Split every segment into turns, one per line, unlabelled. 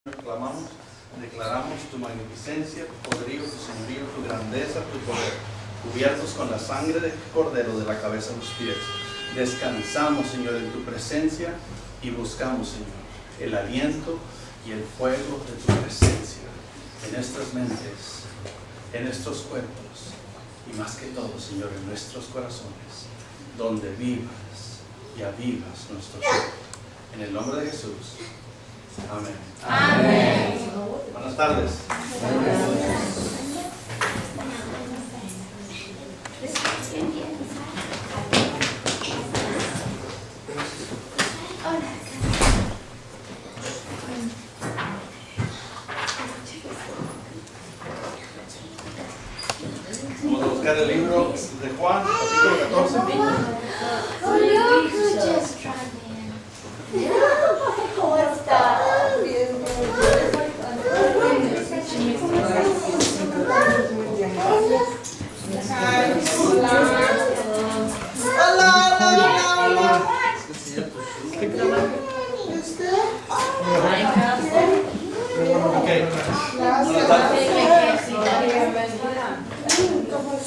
Clamamos, declaramos tu magnificencia, tu poderío, tu señorío, tu grandeza, tu poder, cubiertos con la sangre del Cordero de la cabeza a los pies. Descansamos, Señor, en tu presencia y buscamos, Señor, el aliento y el fuego de tu presencia en estas mentes, en estos cuerpos y más que todo, Señor, en nuestros corazones, donde vivas y avivas nuestro ser. En el nombre de Jesús. Amén.
Amén.
Buenas tardes. Vamos a buscar el libro de Juan, capítulo 14.
¿Cómo estás?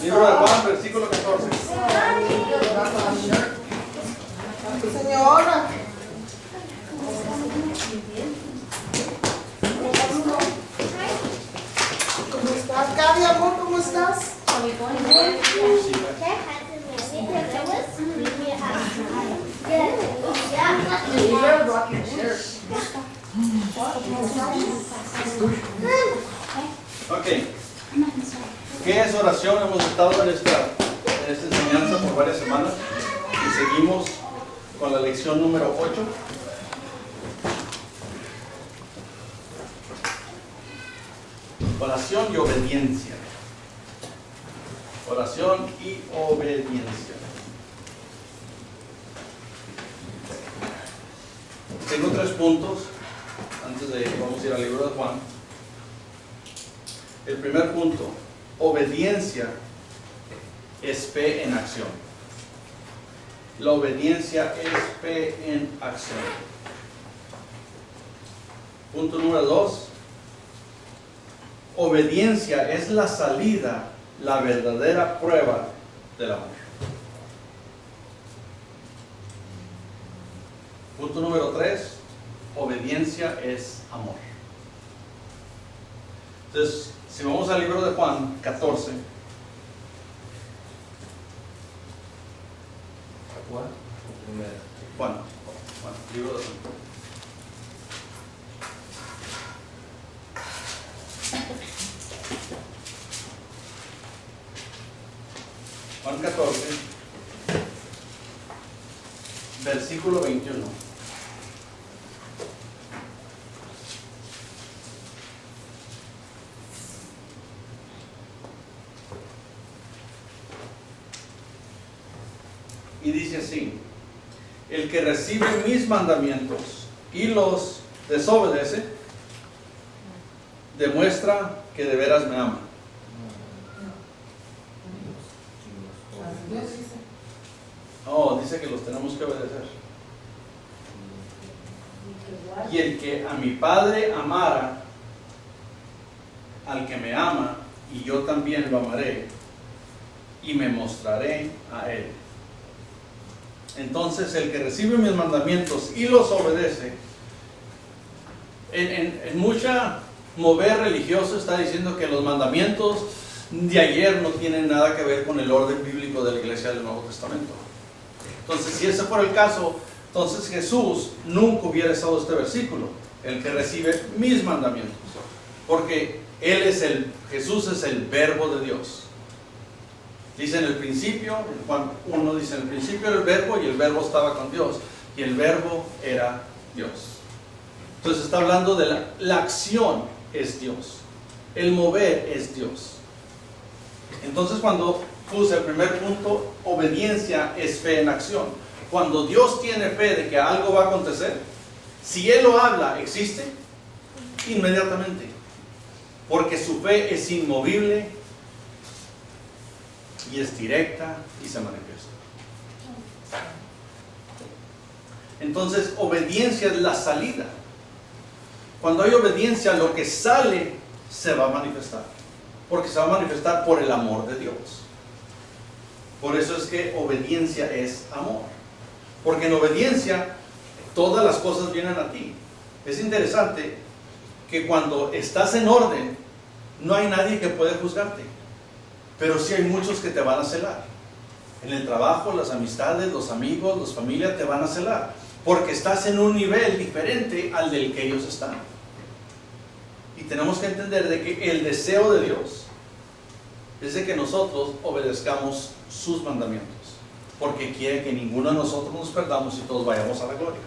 Libro de Juan, versículo 14.
Señora. ¿Cómo estás? Gaby, amor, ¿cómo estás?
Ok. ¿Qué es oración? Hemos estado en esta enseñanza por varias semanas y seguimos con la lección número 8. Oración y obediencia. Oración y obediencia. Tengo 3 puntos antes de vamos a ir al libro de Juan. El primer punto, obediencia es fe en acción. La obediencia es fe en acción. Punto número 2, obediencia es la salida, la verdadera prueba del amor. Punto número 3, obediencia es amor. Entonces, si vamos al libro de Juan 14, Juan, libro de Juan. Juan 14, versículo 21. Y dice así: el que recibe mis mandamientos y los desobedece, demuestra que de veras me ama. Oh, dice que los tenemos que obedecer. Y el que a mi Padre amara, al que me ama, y yo también lo amaré, y me mostraré a él. Entonces, el que recibe mis mandamientos y los obedece, en mucha mover religioso está diciendo que los mandamientos de ayer no tienen nada que ver con el orden bíblico de la iglesia del Nuevo Testamento. Entonces, si ese fuera el caso, entonces Jesús nunca hubiera estado este versículo, el que recibe mis mandamientos, porque Jesús es el verbo de Dios. Dice en el principio, en Juan 1 dice: en el principio era el verbo y el verbo estaba con Dios y el verbo era Dios. Entonces está hablando de la acción es Dios, el mover es Dios. Entonces, cuando puse el primer punto, obediencia es fe en acción. Cuando Dios tiene fe de que algo va a acontecer, si Él lo habla, existe inmediatamente, porque su fe es inmovible y es directa y se manifiesta. Entonces, obediencia es la salida. Cuando hay obediencia, lo que sale se va a manifestar. Porque se va a manifestar por el amor de Dios. Por eso es que obediencia es amor. Porque en obediencia todas las cosas vienen a ti. Es interesante que cuando estás en orden, no hay nadie que puede juzgarte. Pero sí hay muchos que te van a celar. En el trabajo, las amistades, los amigos, las familias te van a celar. Porque estás en un nivel diferente al del que ellos están. Y tenemos que entender de que el deseo de Dios es de que nosotros obedezcamos sus mandamientos. Porque quiere que ninguno de nosotros nos perdamos y todos vayamos a la gloria.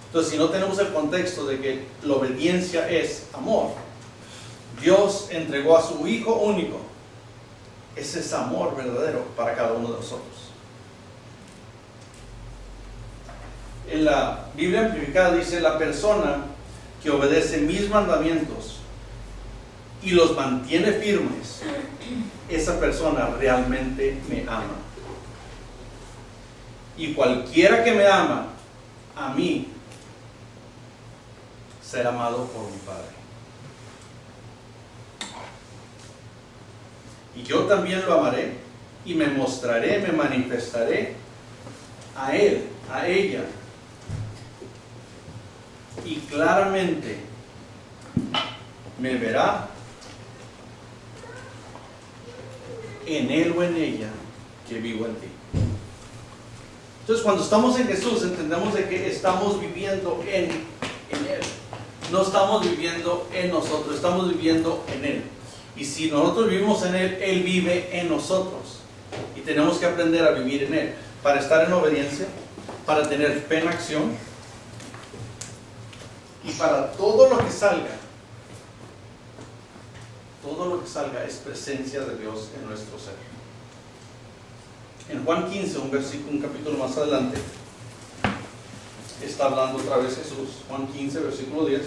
Entonces, si no tenemos el contexto de que la obediencia es amor, Dios entregó a su Hijo único. Ese es amor verdadero para cada uno de nosotros. En la Biblia amplificada dice: la persona que obedece mis mandamientos y los mantiene firmes, esa persona realmente me ama. Y cualquiera que me ama, a mí, será amado por mi Padre. Y yo también lo amaré y me mostraré, me manifestaré a él, a ella. Y claramente me verá en él o en ella que vivo en ti. Entonces, cuando estamos en Jesús, entendemos de que estamos viviendo en él. No estamos viviendo en nosotros, estamos viviendo en él. Y si nosotros vivimos en él, él vive en nosotros. Y tenemos que aprender a vivir en él para estar en obediencia, para tener fe en acción y para todo lo que salga. Todo lo que salga es presencia de Dios en nuestro ser. En Juan 15, un capítulo más adelante, está hablando otra vez Jesús. Juan 15, versículo 10.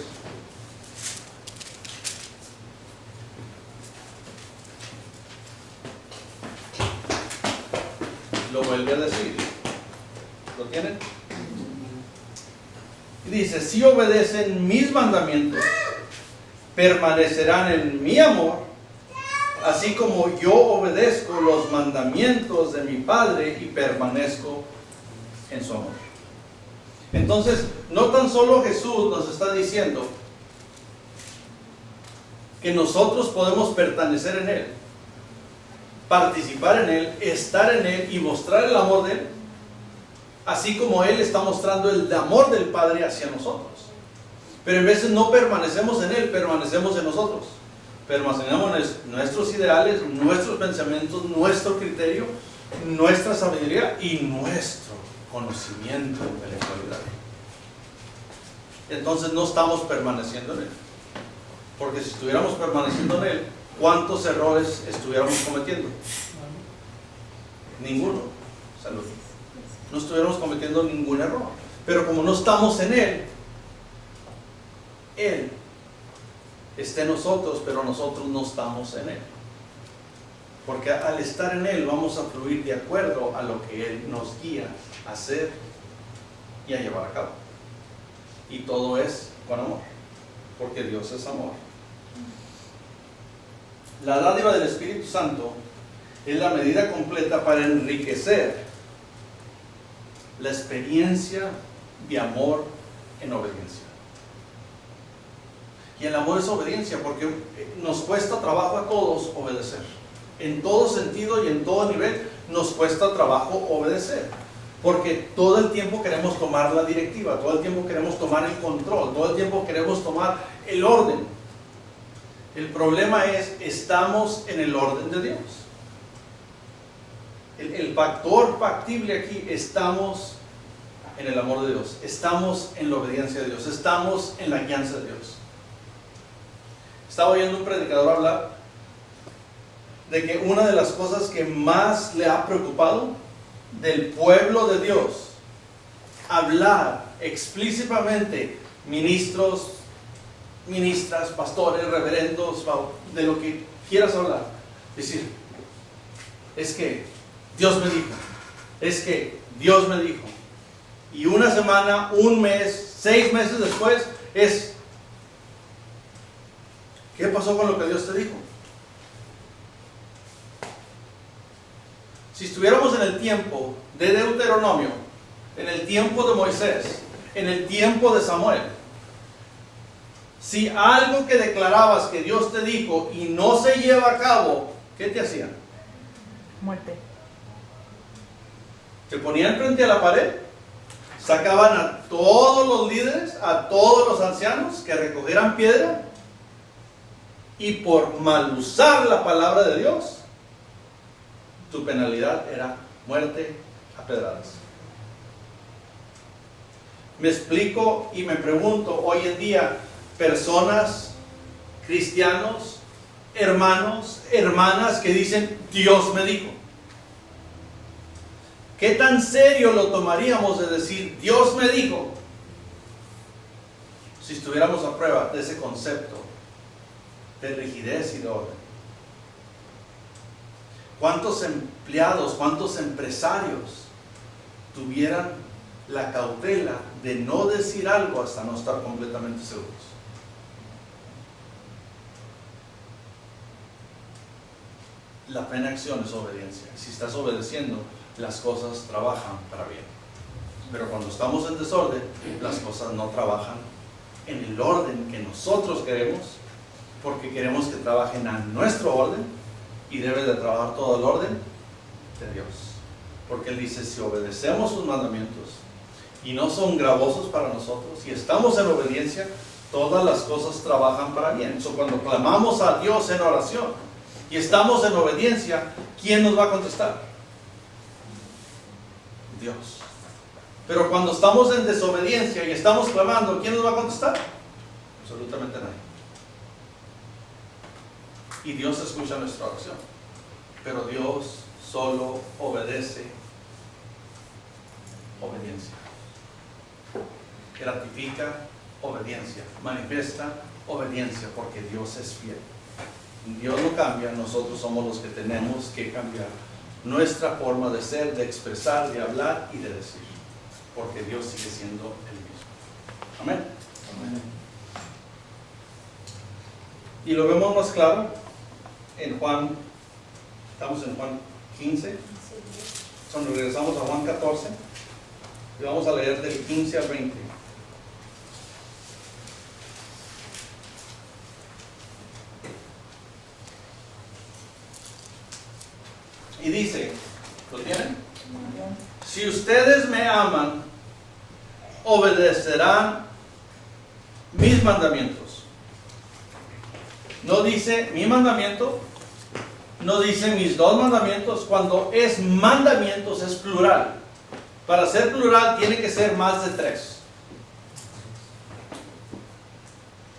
Lo vuelve a decir. ¿Lo tienen? Y dice: si obedecen mis mandamientos, permanecerán en mi amor, así como yo obedezco los mandamientos de mi Padre y permanezco en su amor. Entonces, no tan solo Jesús nos está diciendo que nosotros podemos permanecer en él, participar en él, estar en él y mostrar el amor de él, así como él está mostrando el amor del Padre hacia nosotros. Pero en veces no permanecemos en él, permanecemos en nosotros. Permanecemos en nuestros ideales, nuestros pensamientos, nuestro criterio, nuestra sabiduría y nuestro conocimiento de la intelectualidad. Entonces no estamos permaneciendo en él. Porque si estuviéramos permaneciendo en él, ¿cuántos errores estuviéramos cometiendo? Ninguno. Salud. No estuviéramos cometiendo ningún error. Pero como no estamos en él, él está en nosotros, pero nosotros no estamos en él. Porque al estar en él vamos a fluir de acuerdo a lo que él nos guía a hacer y a llevar a cabo. Y todo es con amor, porque Dios es amor. La dádiva del Espíritu Santo es la medida completa para enriquecer la experiencia de amor en obediencia. Y el amor es obediencia, porque nos cuesta trabajo a todos obedecer. En todo sentido y en todo nivel nos cuesta trabajo obedecer. Porque todo el tiempo queremos tomar la directiva, todo el tiempo queremos tomar el control, todo el tiempo queremos tomar el orden. El problema es, estamos en el orden de Dios. El factor factible aquí, estamos en el amor de Dios, estamos en la obediencia de Dios, estamos en la guianza de Dios. Estaba oyendo un predicador hablar de que una de las cosas que más le ha preocupado del pueblo de Dios, hablar explícitamente, ministros, ministras, pastores, reverendos, de lo que quieras hablar, decir, es que Dios me dijo, es que Dios me dijo, y una semana, un mes, 6 meses después es ¿Qué pasó con lo que Dios te dijo? Si estuviéramos en el tiempo de Deuteronomio, en el tiempo de Moisés, en el tiempo de Samuel, si algo que declarabas que Dios te dijo y no se lleva a cabo, ¿qué te hacían?
Muerte.
Te ponían frente a la pared, sacaban a todos los líderes, a todos los ancianos que recogieran piedra, y por mal usar la palabra de Dios, tu penalidad era muerte a pedradas. Me explico y me pregunto, hoy en día, personas, cristianos, hermanos, hermanas que dicen, Dios me dijo. ¿Qué tan serio lo tomaríamos de decir, Dios me dijo? Si estuviéramos a prueba de ese concepto de rigidez y de orden. ¿Cuántos empleados, cuántos empresarios tuvieran la cautela de no decir algo hasta no estar completamente seguros? La plena acción es obediencia. Si estás obedeciendo, las cosas trabajan para bien. Pero cuando estamos en desorden, las cosas no trabajan en el orden que nosotros queremos, porque queremos que trabajen a nuestro orden, y debe de trabajar todo el orden de Dios. Porque Él dice, si obedecemos sus mandamientos y no son gravosos para nosotros, y estamos en obediencia, todas las cosas trabajan para bien. Cuando clamamos a Dios en oración y estamos en obediencia, ¿quién nos va a contestar? Dios. Pero cuando estamos en desobediencia y estamos clamando, ¿quién nos va a contestar? Absolutamente nadie. Y Dios escucha nuestra oración, pero Dios solo obedece obediencia. Ratifica obediencia, manifiesta obediencia, porque Dios es fiel. Dios no cambia, nosotros somos los que tenemos que cambiar nuestra forma de ser, de expresar, de hablar y de decir, porque Dios sigue siendo el mismo. Amén. Amén. Y lo vemos más claro en Juan, estamos en Juan 15, cuando regresamos a Juan 14, y vamos a leer del 15 al 20. Y dice, ¿lo tienen? Si ustedes me aman, obedecerán mis mandamientos. No dice mi mandamiento, no dice mis dos mandamientos. Cuando es mandamientos es plural. Para ser plural tiene que ser más de 3.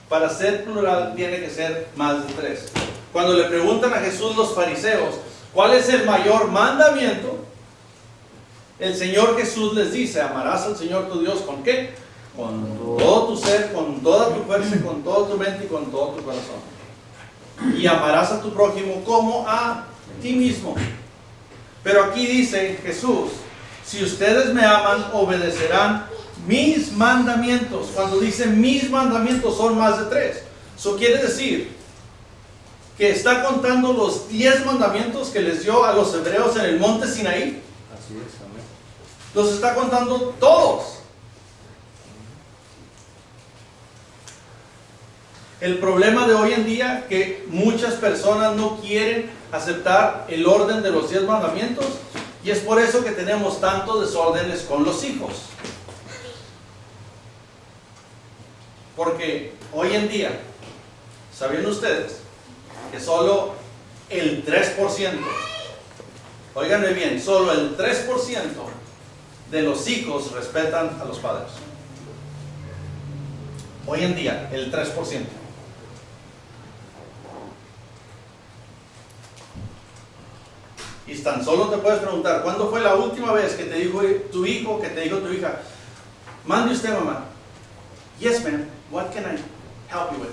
Para ser plural tiene que ser más de 3. Cuando le preguntan a Jesús los fariseos, ¿cuál es el mayor mandamiento? El Señor Jesús les dice, amarás al Señor tu Dios, ¿con qué? Con todo tu ser, con toda tu fuerza, con toda tu mente y con todo tu corazón. Y amarás a tu prójimo como a ti mismo. Pero aquí dice Jesús, si ustedes me aman, obedecerán mis mandamientos. Cuando dice mis mandamientos son más de 3. Eso quiere decir que está contando los 10 mandamientos que les dio a los hebreos en el monte Sinaí.
Así es, amén.
Los está contando todos. El problema de hoy en día que muchas personas no quieren aceptar el orden de los 10 mandamientos, y es por eso que tenemos tantos desórdenes con los hijos. Porque hoy en día, ¿sabían ustedes que solo el 3%, óiganme bien, solo el 3% de los hijos respetan a los padres? Hoy en día, el 3%. Y tan solo te puedes preguntar, ¿cuándo fue la última vez que te dijo tu hijo, que te dijo tu hija, mande usted, mamá? Yes, ma'am. What can I help you with?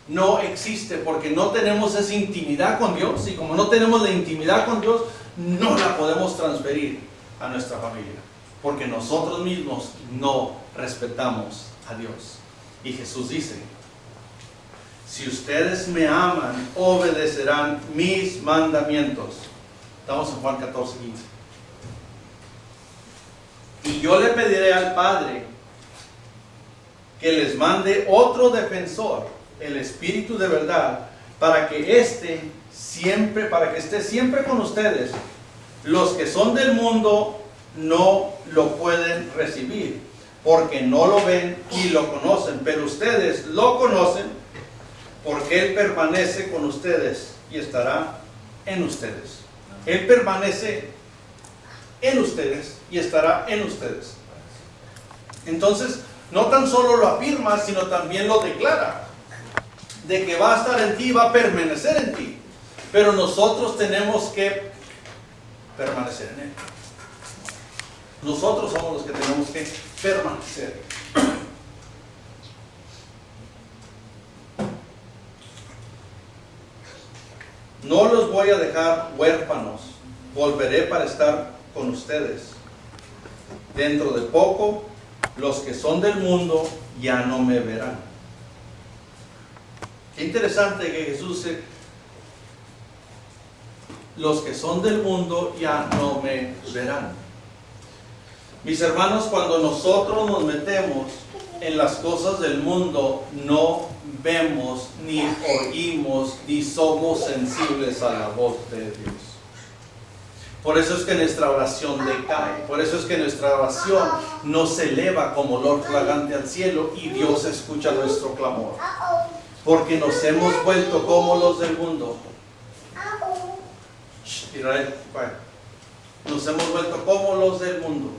No existe, porque no tenemos esa intimidad con Dios, y como no tenemos la intimidad con Dios, no la podemos transferir a nuestra familia, porque nosotros mismos no respetamos a Dios. Y Jesús dice, si ustedes me aman, obedecerán mis mandamientos. Estamos en Juan 14, 15. Y yo le pediré al Padre que les mande otro defensor, el Espíritu de verdad, para que esté siempre con ustedes. Los que son del mundo no lo pueden recibir, porque no lo ven ni lo conocen, pero ustedes lo conocen, porque Él permanece con ustedes y estará en ustedes. Él permanece en ustedes y estará en ustedes. Entonces, no tan solo lo afirma, sino también lo declara, de que va a estar en ti, va a permanecer en ti. Pero nosotros tenemos que permanecer en Él. Nosotros somos los que tenemos que permanecer. No los voy a dejar huérfanos, volveré para estar con ustedes. Dentro de poco, los que son del mundo ya no me verán. Qué interesante que Jesús dice, los que son del mundo ya no me verán. Mis hermanos, cuando nosotros nos metemos en las cosas del mundo, no vemos, ni oímos, ni somos sensibles a la voz de Dios. Por eso es que nuestra oración decae. Por eso es que nuestra oración no se eleva como olor fragante al cielo y Dios escucha nuestro clamor. Porque nos hemos vuelto como los del mundo. Israel, nos hemos vuelto como los del mundo.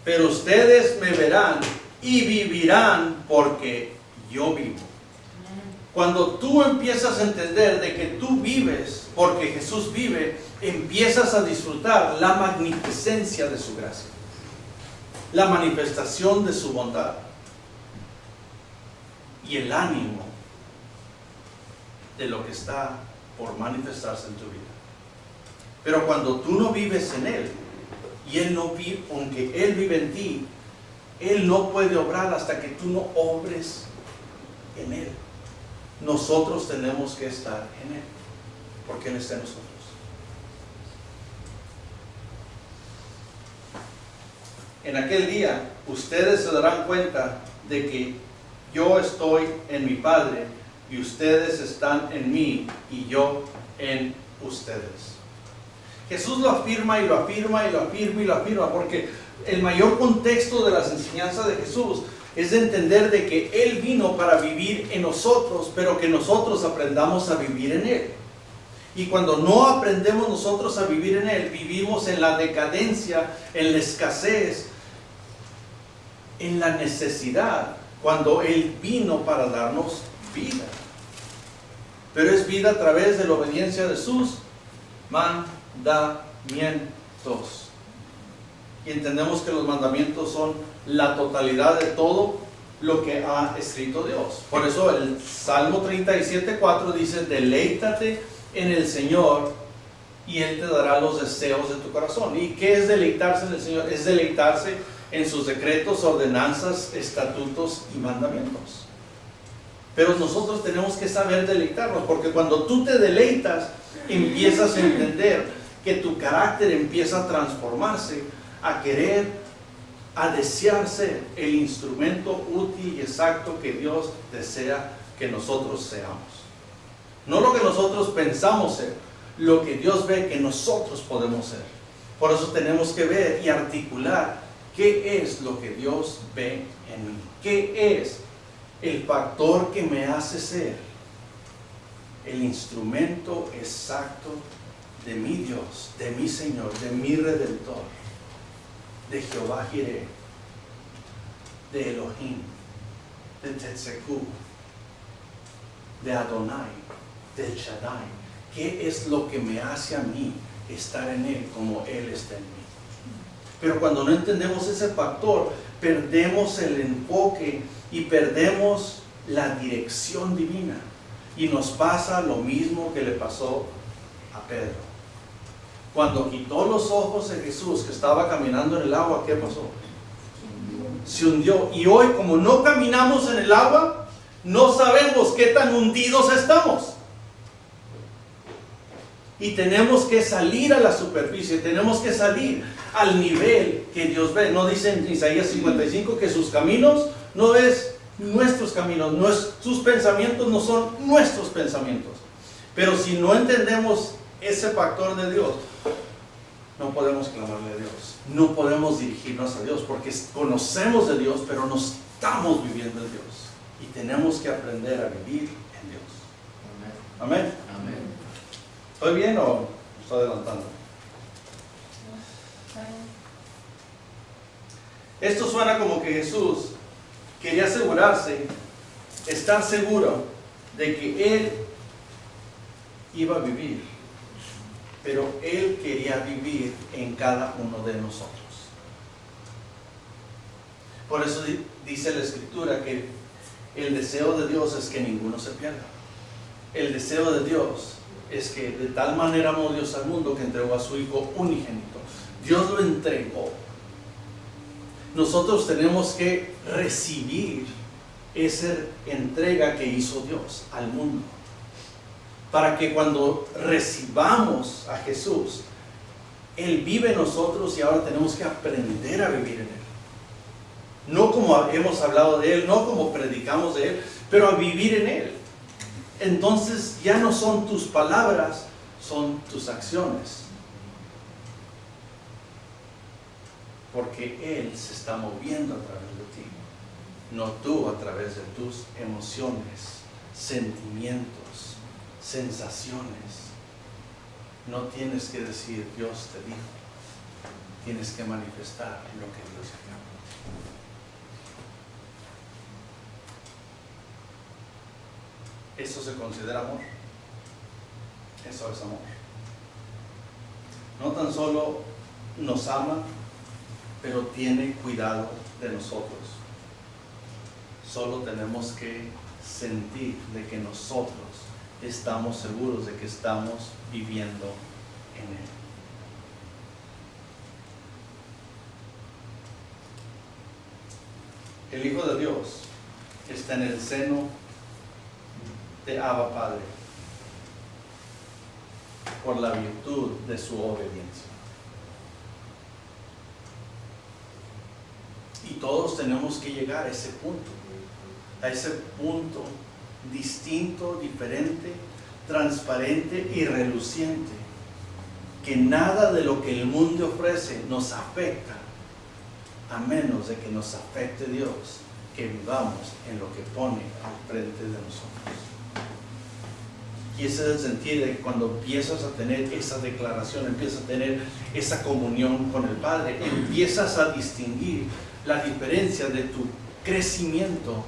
Pero ustedes me verán y vivirán porque yo vivo. Cuando tú empiezas a entender de que tú vives porque Jesús vive, empiezas a disfrutar la magnificencia de su gracia, la manifestación de su bondad y el ánimo de lo que está por manifestarse en tu vida. Pero cuando tú no vives en Él, y Él no vive, aunque Él vive en ti, Él no puede obrar hasta que tú no obres en Él. Nosotros tenemos que estar en Él, porque Él está en nosotros. En aquel día, ustedes se darán cuenta de que yo estoy en mi Padre, y ustedes están en mí, y yo en ustedes. Jesús lo afirma y lo afirma y lo afirma y lo afirma, porque el mayor contexto de las enseñanzas de Jesús es de entender de que Él vino para vivir en nosotros, pero que nosotros aprendamos a vivir en Él. Y cuando no aprendemos nosotros a vivir en Él, vivimos en la decadencia, en la escasez, en la necesidad, cuando Él vino para darnos vida. Pero es vida a través de la obediencia de sus mandamientos. Y entendemos que los mandamientos son la totalidad de todo lo que ha escrito Dios. Por eso el Salmo 37:4 dice: deleítate en el Señor y Él te dará los deseos de tu corazón. ¿Y qué es deleitarse en el Señor? Es deleitarse en sus decretos, ordenanzas, estatutos y mandamientos. Pero nosotros tenemos que saber deleitarnos, porque cuando tú te deleitas, empiezas a entender que tu carácter empieza a transformarse, a querer, a desear ser el instrumento útil y exacto que Dios desea que nosotros seamos. No lo que nosotros pensamos ser, lo que Dios ve que nosotros podemos ser. Por eso tenemos que ver y articular qué es lo que Dios ve en mí. ¿Qué es el factor que me hace ser el instrumento exacto de mi Dios, de mi Señor, de mi Redentor, de Jehová Jireh, de Elohim, de Tetsekú, de Adonai, del Shaddai? ¿Qué es lo que me hace a mí estar en Él como Él está en mí? Pero cuando no entendemos ese factor, perdemos el enfoque y perdemos la dirección divina. Y nos pasa lo mismo que le pasó a Pedro. Cuando quitó los ojos de Jesús, que estaba caminando en el agua, ¿qué pasó? se hundió. Y hoy, como no caminamos en el agua, no sabemos qué tan hundidos estamos. Y tenemos que salir a la superficie, tenemos que salir al nivel que Dios ve. No dice en Isaías 55 que sus caminos no es nuestros caminos, sus pensamientos no son nuestros pensamientos. Pero si no entendemos ese factor de Dios, no podemos clamarle a Dios, no podemos dirigirnos a Dios, porque conocemos de Dios, pero no estamos viviendo en Dios. Y tenemos que aprender a vivir en Dios. Amén.
Amén.
¿Estoy bien o estoy adelantando? Esto suena como que Jesús quería asegurarse, estar seguro de que Él iba a vivir, pero Él quería vivir en cada uno de nosotros. Por eso dice la Escritura que el deseo de Dios es que ninguno se pierda. El deseo de Dios es que de tal manera amó Dios al mundo que entregó a su Hijo unigénito. Dios lo entregó. Nosotros tenemos que recibir esa entrega que hizo Dios al mundo, para que cuando recibamos a Jesús, Él vive en nosotros y ahora tenemos que aprender a vivir en Él. No como hemos hablado de Él, no como predicamos de Él, pero a vivir en Él. Entonces ya no son tus palabras, son tus acciones. Porque Él se está moviendo a través de ti, no tú a través de tus emociones, sentimientos, sensaciones. No tienes que decir Dios te dijo, tienes que manifestar lo que Dios te llama. Eso se considera amor. Eso es amor. No tan solo nos ama, pero tiene cuidado de nosotros. Solo tenemos que sentir de que nosotros estamos seguros de que estamos viviendo en Él. El Hijo de Dios está en el seno de Abba Padre por la virtud de su obediencia. Y todos tenemos que llegar a ese punto distinto, diferente, transparente y reluciente, que nada de lo que el mundo ofrece nos afecta, a menos de que nos afecte Dios, que vivamos en lo que pone al frente de nosotros. Y ese es el sentir de que cuando empiezas a tener esa declaración, empiezas a tener esa comunión con el Padre, empiezas a distinguir la diferencia de tu crecimiento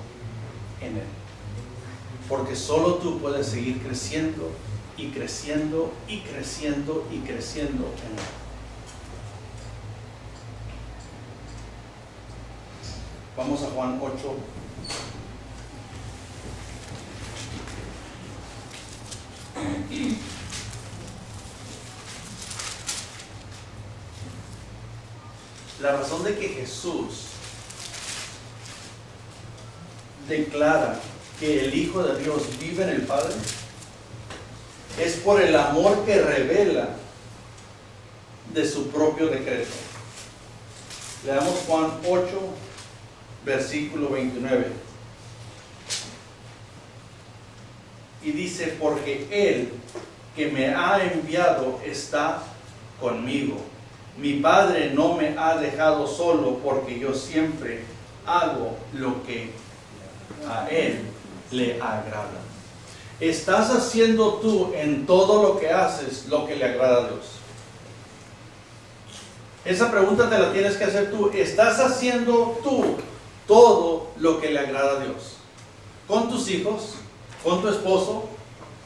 en Él. Porque solo tú puedes seguir creciendo y creciendo y creciendo y creciendo en Él. Vamos a Juan 8. La razón de que Jesús declara que el Hijo de Dios vive en el Padre es por el amor que revela de su propio decreto. Leamos Juan 8, versículo 29. Y dice: porque Él que me ha enviado está conmigo. Mi Padre no me ha dejado solo, porque yo siempre hago lo que a Él le agrada. ¿Estás haciendo tú en todo lo que haces lo que le agrada a Dios? Esa pregunta te la tienes que hacer tú. ¿Estás haciendo tú todo lo que le agrada a Dios? Con tus hijos, con tu esposo,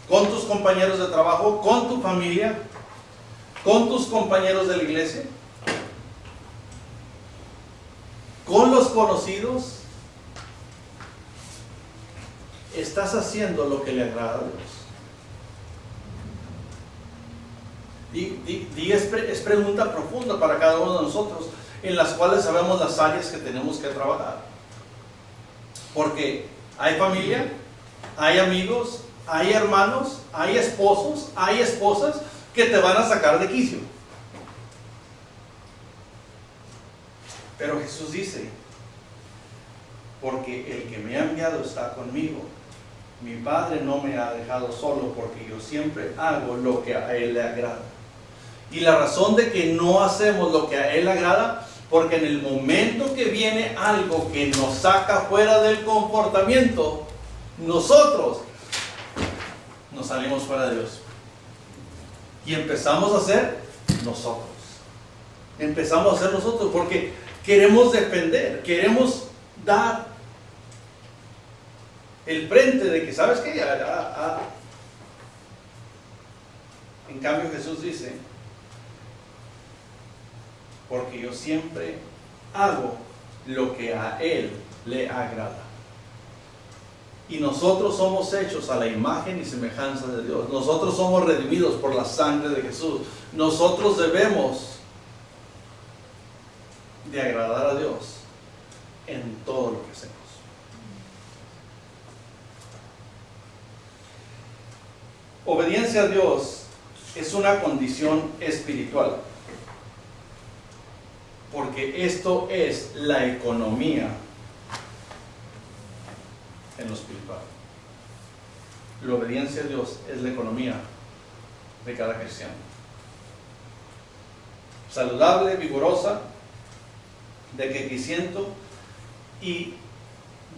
con tus compañeros de trabajo, con tu familia, con tus compañeros de la iglesia, con los conocidos. ¿Estás haciendo lo que le agrada a Dios? Es pregunta profunda para cada uno de nosotros. en las cuales sabemos las áreas que tenemos que trabajar. Porque hay familia, hay amigos, hay hermanos, hay esposos, hay esposas que te van a sacar de quicio. Pero Jesús dice, porque el que me ha enviado está conmigo. Mi Padre no me ha dejado solo, porque yo siempre hago lo que a Él le agrada. Y la razón de que no hacemos lo que a Él le agrada, porque en el momento que viene algo que nos saca fuera del comportamiento, nosotros nos salimos fuera de Dios. Y empezamos a hacer nosotros. Empezamos a hacer nosotros porque queremos defender, queremos dar el frente de que, ¿sabes qué? En cambio Jesús dice, porque yo siempre hago lo que a Él le agrada. Y nosotros somos hechos a la imagen y semejanza de Dios. Nosotros somos redimidos por la sangre de Jesús. Nosotros debemos de agradar a Dios en todo lo que hacemos. Obediencia a Dios es una condición espiritual, porque esto es la economía en lo espiritual. La obediencia a Dios es la economía de cada cristiano. Saludable, vigorosa, de crecimiento y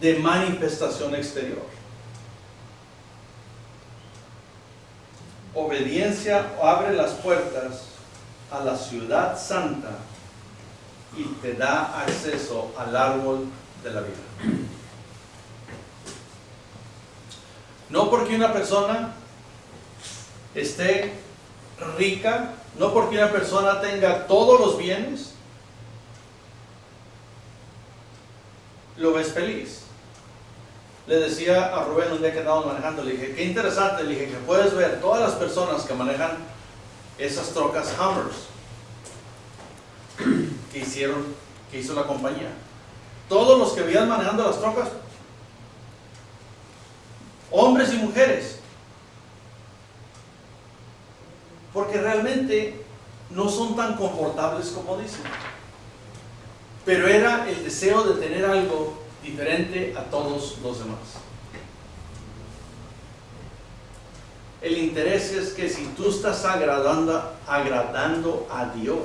de manifestación exterior. Obediencia abre las puertas a la ciudad santa y te da acceso al árbol de la vida. No porque una persona esté rica, no porque una persona tenga todos los bienes, lo ves feliz. Le decía a Rubén un día que estábamos manejando, le dije, qué interesante, le dije que puedes ver todas las personas que manejan esas trocas Hummers que hizo la compañía. Todos los que veían manejando las trocas, hombres y mujeres, porque realmente no son tan confortables como dicen, pero era el deseo de tener algo diferente a todos los demás. El interés es que si tú estás agradando a Dios,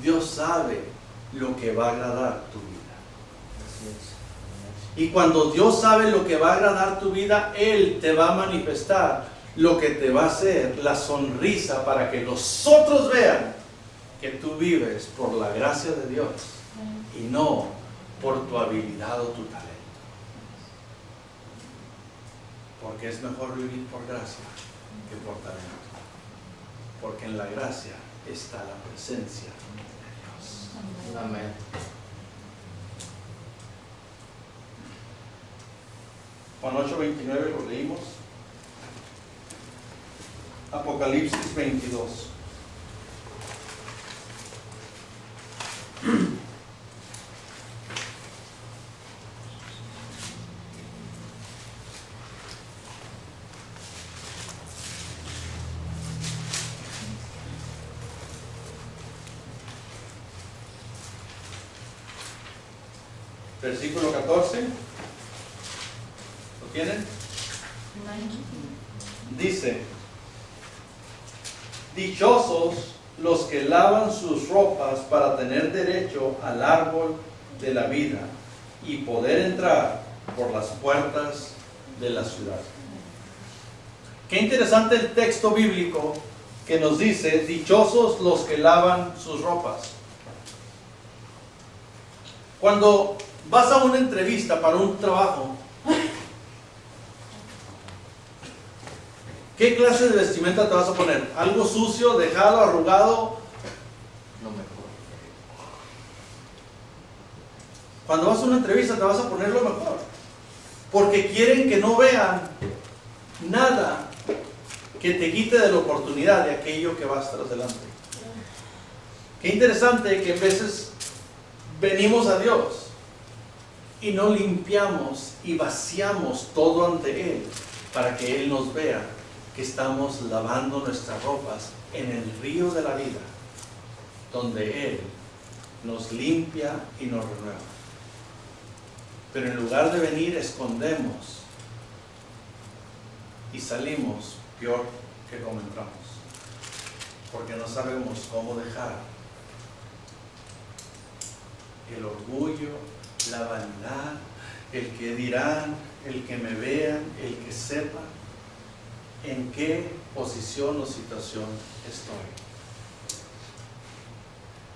Dios sabe lo que va a agradar tu vida. Y cuando Dios sabe lo que va a agradar tu vida, Él te va a manifestar lo que te va a hacer la sonrisa para que los otros vean que tú vives por la gracia de Dios y no por tu habilidad o tu talento. Porque es mejor vivir por gracia que por talento. Porque en la gracia está la presencia de Dios.
Amén.
Juan 8:29 lo leímos. Apocalipsis 22. Versículo 14. ¿Lo tienen? Dice: dichosos los que lavan sus ropas para tener derecho al árbol de la vida y poder entrar por las puertas de la ciudad. Qué interesante el texto bíblico que nos dice: dichosos los que lavan sus ropas. Cuando vas a una entrevista para un trabajo, ¿qué clase de vestimenta te vas a poner? ¿Algo sucio, dejado, arrugado?
Lo mejor.
Cuando vas a una entrevista te vas a poner lo mejor, porque quieren que no vean nada que te quite de la oportunidad de aquello que vas tras delante. Qué interesante que a veces venimos a Dios y no limpiamos y vaciamos todo ante Él para que Él nos vea que estamos lavando nuestras ropas en el río de la vida, donde Él nos limpia y nos renueva. Pero en lugar de venir, escondemos y salimos peor que como entramos, porque no sabemos cómo dejar el orgullo, la vanidad, el que dirán, el que me vean, el que sepa en qué posición o situación estoy.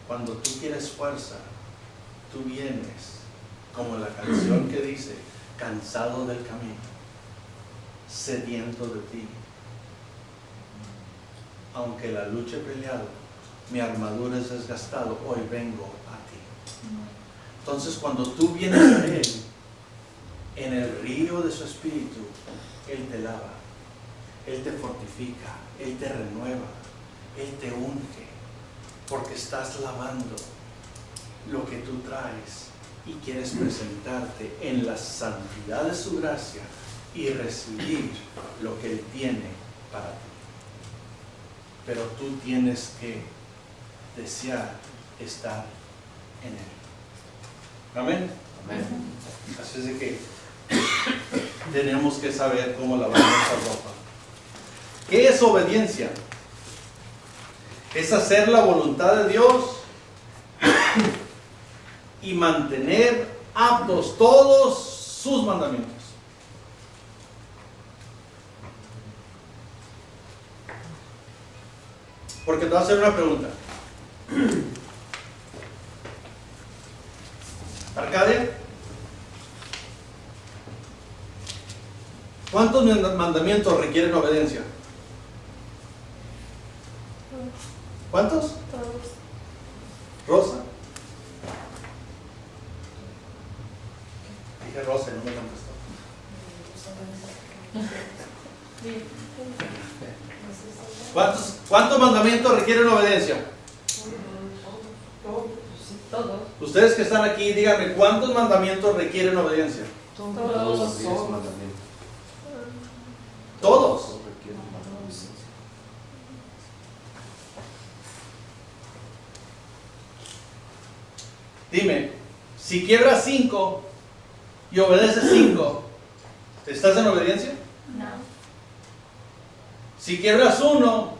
Cuando tú quieres fuerza, tú vienes como la canción que dice, cansado del camino, sediento de ti. Aunque la lucha he peleado, mi armadura es desgastado, hoy vengo a ti. Entonces cuando tú vienes a Él, en el río de su Espíritu, Él te lava, Él te fortifica, Él te renueva, Él te unge, porque estás lavando lo que tú traes y quieres presentarte en la santidad de su gracia y recibir lo que Él tiene para ti. Pero tú tienes que desear estar en Él. Amén.
Amén.
Así es de que tenemos que saber cómo lavar nuestra ropa. ¿Qué es obediencia? Es hacer la voluntad de Dios y mantener aptos todos sus mandamientos. Porque te voy a hacer una pregunta. Arcadia, ¿cuántos mandamientos requieren obediencia? ¿Cuántos?
Todos.
Rosa. Dije Rosa y no me contestó. ¿Cuántos mandamientos requieren obediencia?
Todos.
Ustedes que están aquí, díganme, ¿cuántos mandamientos requieren obediencia?
Todos los 10 mandamientos.
Todos.
Todos requieren obediencia.
Dime, si quiebras 5 y obedeces 5, ¿estás en obediencia?
No.
Si quiebras 1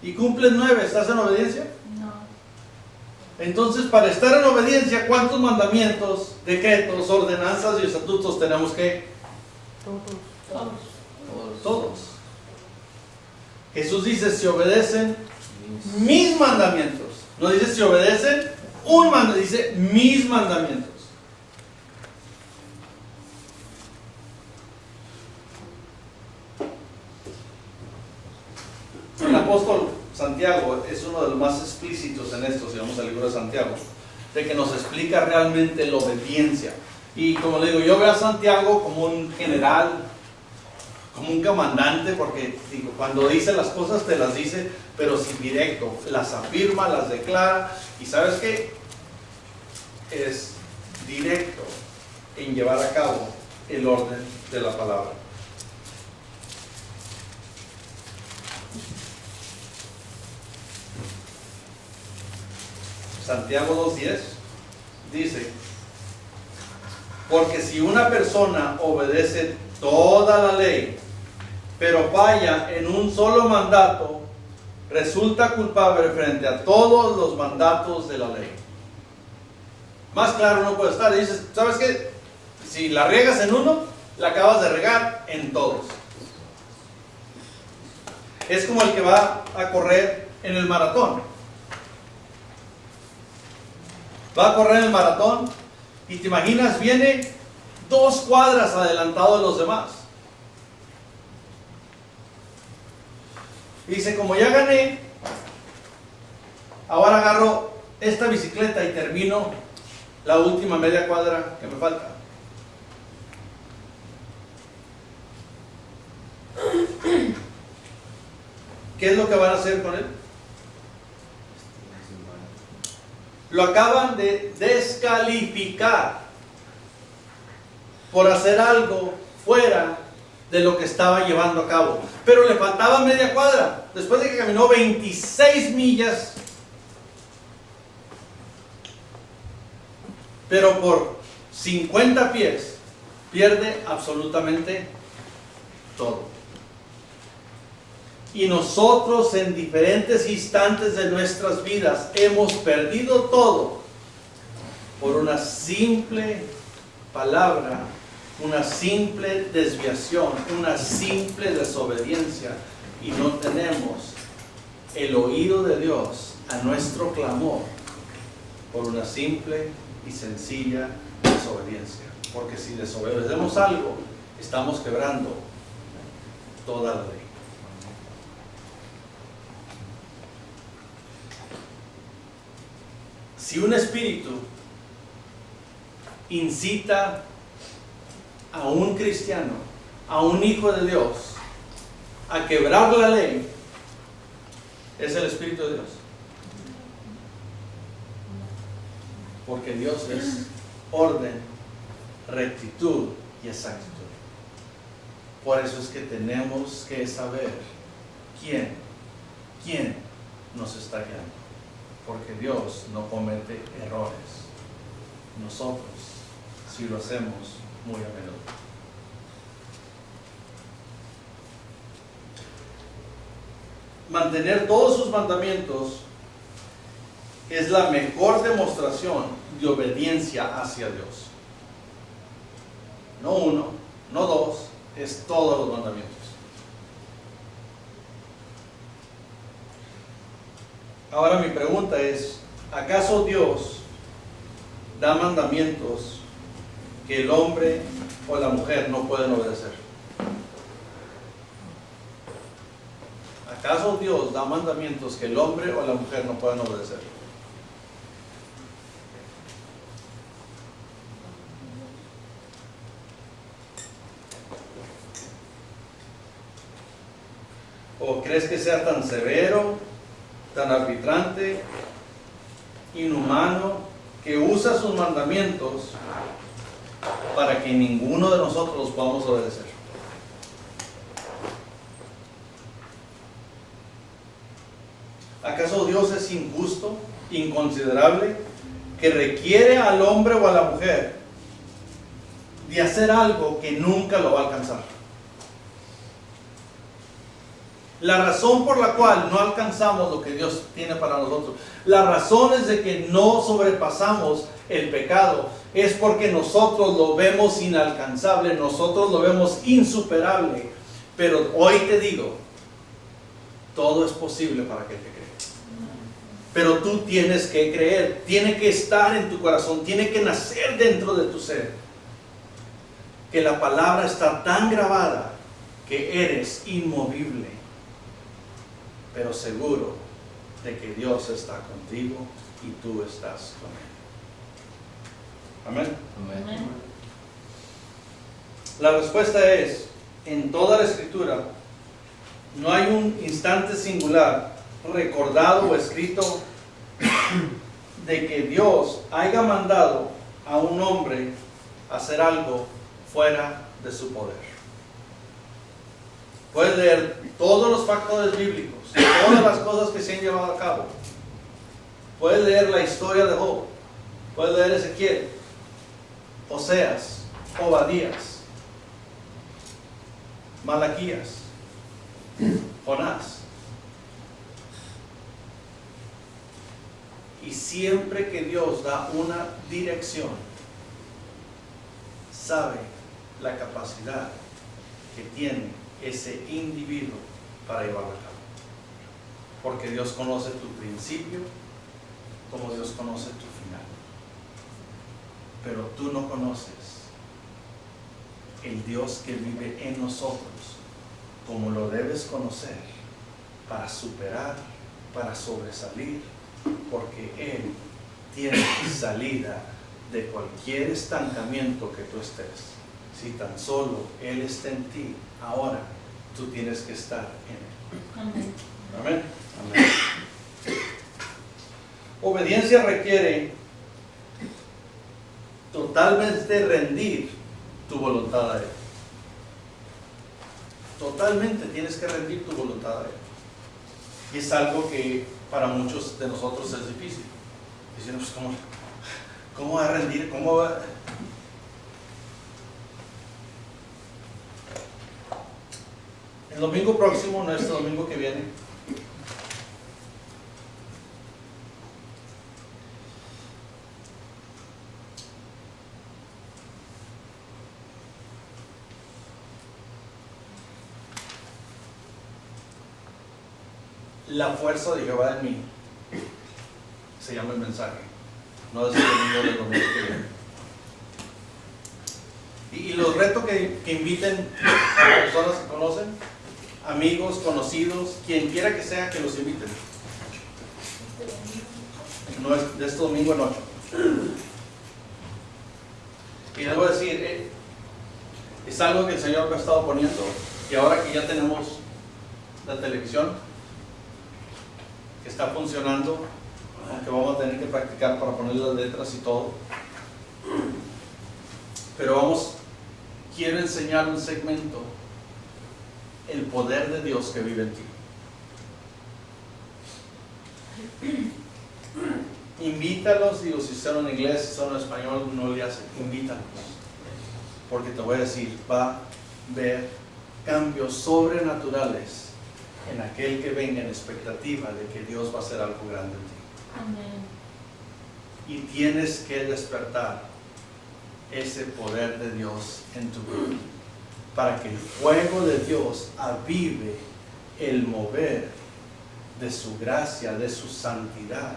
y cumples 9, ¿estás en obediencia?
No.
Entonces, para estar en obediencia, ¿cuántos mandamientos, decretos, ordenanzas y estatutos tenemos que?
Todos.
Todos. Jesús dice, si obedecen mis mandamientos. No dice si obedecen un mandamiento, dice mis mandamientos. El apóstol Santiago es uno de los más explícitos en esto, si vamos al libro de Santiago, de que nos explica realmente la obediencia. Y como le digo, yo veo a Santiago como un general, como un comandante, porque digo, cuando dice las cosas te las dice, pero sin directo, las afirma, las declara, y ¿sabes qué? Es directo en llevar a cabo el orden de la palabra. Santiago 2:10 dice, porque si una persona obedece toda la ley, pero falla en un solo mandato, resulta culpable frente a todos los mandatos de la ley. Más claro no puede estar. Dices, ¿sabes qué? Si la riegas en uno, la acabas de regar en todos. Es como el que va a correr en el maratón. Va a correr en el maratón y te imaginas, viene 2 cuadras adelantado de los demás. Y dice, como ya gané, ahora agarro esta bicicleta y termino la última media cuadra que me falta. ¿Qué es lo que van a hacer con él? Lo acaban de descalificar por hacer algo fuera de lo que estaba llevando a cabo. Pero le faltaba media cuadra. Después de que caminó 26 millas, pero por 50 pies, pierde absolutamente todo. Y nosotros en diferentes instantes de nuestras vidas hemos perdido todo por una simple palabra, una simple desviación, una simple desobediencia, y no tenemos el oído de Dios a nuestro clamor por una simple y sencilla desobediencia. Porque si desobedecemos algo, estamos quebrando toda la ley. Si un espíritu incita a un cristiano, a un hijo de Dios, a quebrar la ley, es el Espíritu de Dios. Porque Dios es orden, rectitud y exactitud. Por eso es que tenemos que saber quién nos está guiando. Porque Dios no comete errores. Nosotros sí lo hacemos muy a menudo. Mantener todos sus mandamientos es la mejor demostración de obediencia hacia Dios. No uno, no dos, es todos los mandamientos. Ahora mi pregunta es, ¿acaso Dios da mandamientos que el hombre o la mujer no pueden obedecer? ¿Acaso Dios da mandamientos que el hombre o la mujer no pueden obedecer? ¿O crees que sea tan severo, tan arbitrante, inhumano, que usa sus mandamientos para que ninguno de nosotros los podamos obedecer? ¿Acaso Dios es injusto, inconsiderable, que requiere al hombre o a la mujer de hacer algo que nunca lo va a alcanzar? La razón por la cual no alcanzamos lo que Dios tiene para nosotros, la razón es de que no sobrepasamos el pecado, es porque nosotros lo vemos inalcanzable, nosotros lo vemos insuperable. Pero hoy te digo, todo es posible para aquel que cree. Pero tú tienes que creer, tiene que estar en tu corazón, tiene que nacer dentro de tu ser, que la palabra está tan grabada que eres inmovible, pero seguro de que Dios está contigo y tú estás con Él. Amén.
Amén.
La respuesta es, en toda la Escritura, no hay un instante singular, recordado o escrito, de que Dios haya mandado a un hombre a hacer algo fuera de su poder. Puedes leer todos los factores bíblicos, todas las cosas que se han llevado a cabo. Puedes leer la historia de Job, puedes leer Ezequiel, Oseas, Obadías, Malaquías, Jonás. Y siempre que Dios da una dirección, sabe la capacidad que tiene ese individuo para llevarlo a cabo. Porque Dios conoce tu principio como Dios conoce tu final. Pero tú no conoces el Dios que vive en nosotros como lo debes conocer para superar, para sobresalir, porque Él tiene salida de cualquier estancamiento que tú estés. Si tan solo Él está en ti, ahora tú tienes que estar en Él.
Amén.
Amén.
Amén.
Obediencia requiere totalmente rendir tu voluntad a Él. Totalmente tienes que rendir tu voluntad a Él. Y es algo que para muchos de nosotros es difícil. Dicen, pues, ¿cómo va a rendir? ¿Cómo va? El domingo próximo, no este domingo que viene, la fuerza de Jehová en mí se llama el mensaje, no es el domingo del domingo que viene. Y los reto que inviten a personas que conocen, amigos, conocidos, quien quiera que sea, que los inviten. No es de este domingo en 8. Y les voy a decir, es algo que el Señor me ha estado poniendo, y ahora que ya tenemos la televisión que está funcionando, aunque vamos a tener que practicar para poner las letras y todo, pero quiero enseñar un segmento, el poder de Dios que vive en ti. Invítalos, digo, si son en inglés, si son en español, no le hace, invítalos, porque te voy a decir, va a haber cambios sobrenaturales en aquel que venga en expectativa de que Dios va a hacer algo grande en ti.
Amén.
Y tienes que despertar ese poder de Dios en tu vida, para que el fuego de Dios avive el mover de su gracia, de su santidad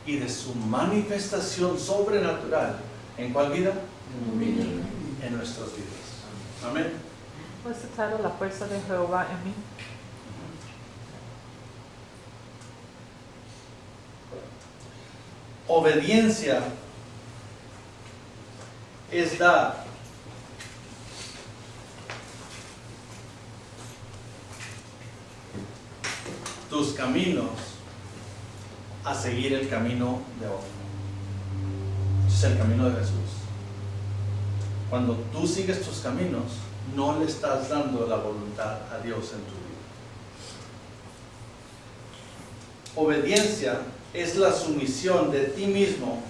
y de su manifestación sobrenatural. ¿En cuál vida? En nuestras vidas. Amén.
What's the title? La fuerza de Jehová en mí.
Obediencia es dar tus caminos a seguir el camino de otro. Es el camino de Jesús. Cuando tú sigues tus caminos, no le estás dando la voluntad a Dios en tu vida. Obediencia es la sumisión de ti mismo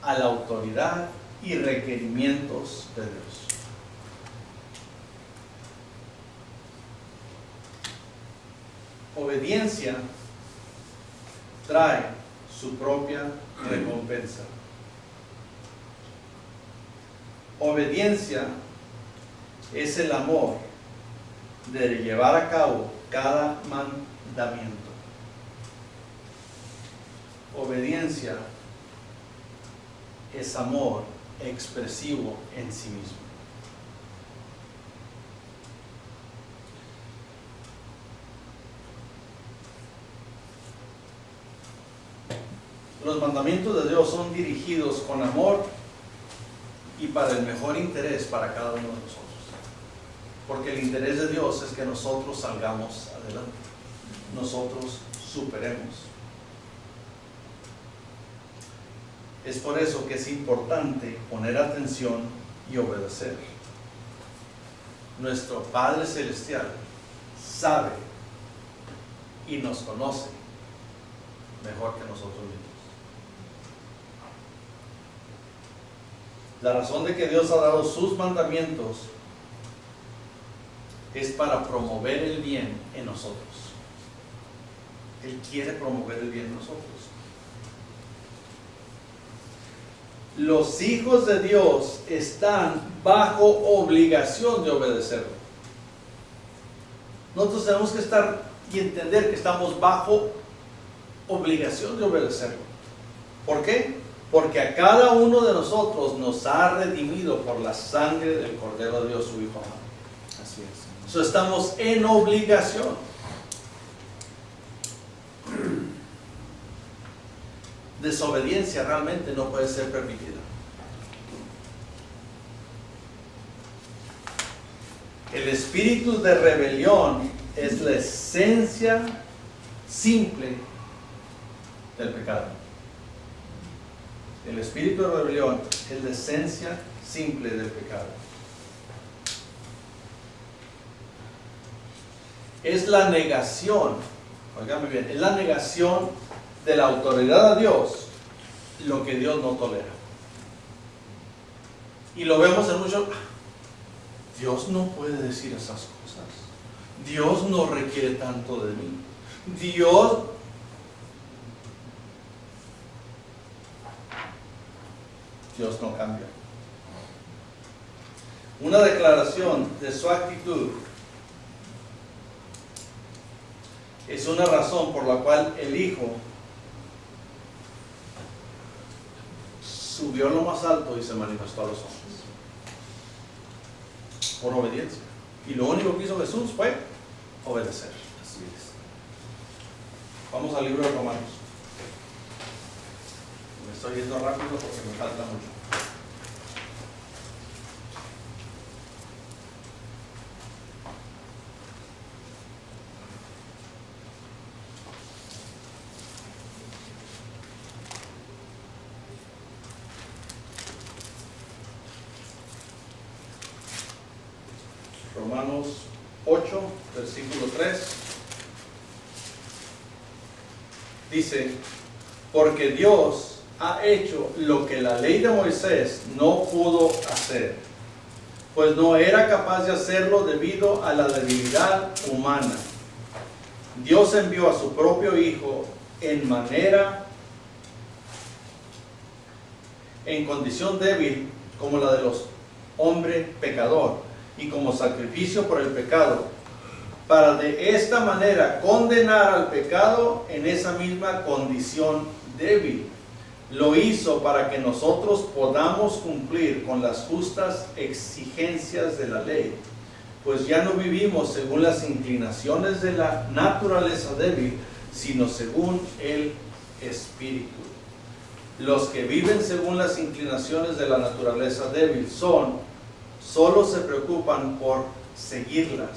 a la autoridad y requerimientos de Dios. Obediencia trae su propia recompensa. Obediencia es el amor de llevar a cabo cada mandamiento. Obediencia es amor expresivo en sí mismo. Los mandamientos de Dios son dirigidos con amor y para el mejor interés para cada uno de nosotros. Porque el interés de Dios es que nosotros salgamos adelante, nosotros superemos. Es por eso que es importante poner atención y obedecer. Nuestro Padre Celestial sabe y nos conoce mejor que nosotros mismos. La razón de que Dios ha dado sus mandamientos es para promover el bien en nosotros. Él quiere promover el bien en nosotros. Los hijos de Dios están bajo obligación de obedecerlo. Nosotros tenemos que estar y entender que estamos bajo obligación de obedecerlo. ¿Por qué? Porque a cada uno de nosotros nos ha redimido por la sangre del Cordero de Dios, su Hijo amado.
Así es.
Entonces estamos en obligación. Desobediencia realmente no puede ser permitida. El espíritu de rebelión es la esencia simple del pecado. El espíritu de rebelión es la esencia simple del pecado. Es la negación, oiganme bien, es la negación de la autoridad a Dios, lo que Dios no tolera. Y lo vemos en muchos. Dios no puede decir esas cosas. Dios no requiere tanto de mí. Dios no cambia. Una declaración de su actitud es una razón por la cual el Hijo subió a lo más alto y se manifestó a los hombres. Por obediencia. Y lo único que hizo Jesús fue obedecer.
Así es.
Vamos al libro de Romanos. Me estoy yendo rápido porque me falta mucho. Romanos 8, versículo 3. Dice, porque Dios ha hecho lo que la ley de Moisés no pudo hacer, pues no era capaz de hacerlo debido a la debilidad humana. Dios envió a su propio Hijo en condición débil como la de los hombres pecador, y como sacrificio por el pecado, para de esta manera condenar al pecado en esa misma condición débil. Lo hizo para que nosotros podamos cumplir con las justas exigencias de la ley, pues ya no vivimos según las inclinaciones de la naturaleza débil, sino según el Espíritu. Los que viven según las inclinaciones de la naturaleza débil solo se preocupan por seguirlas,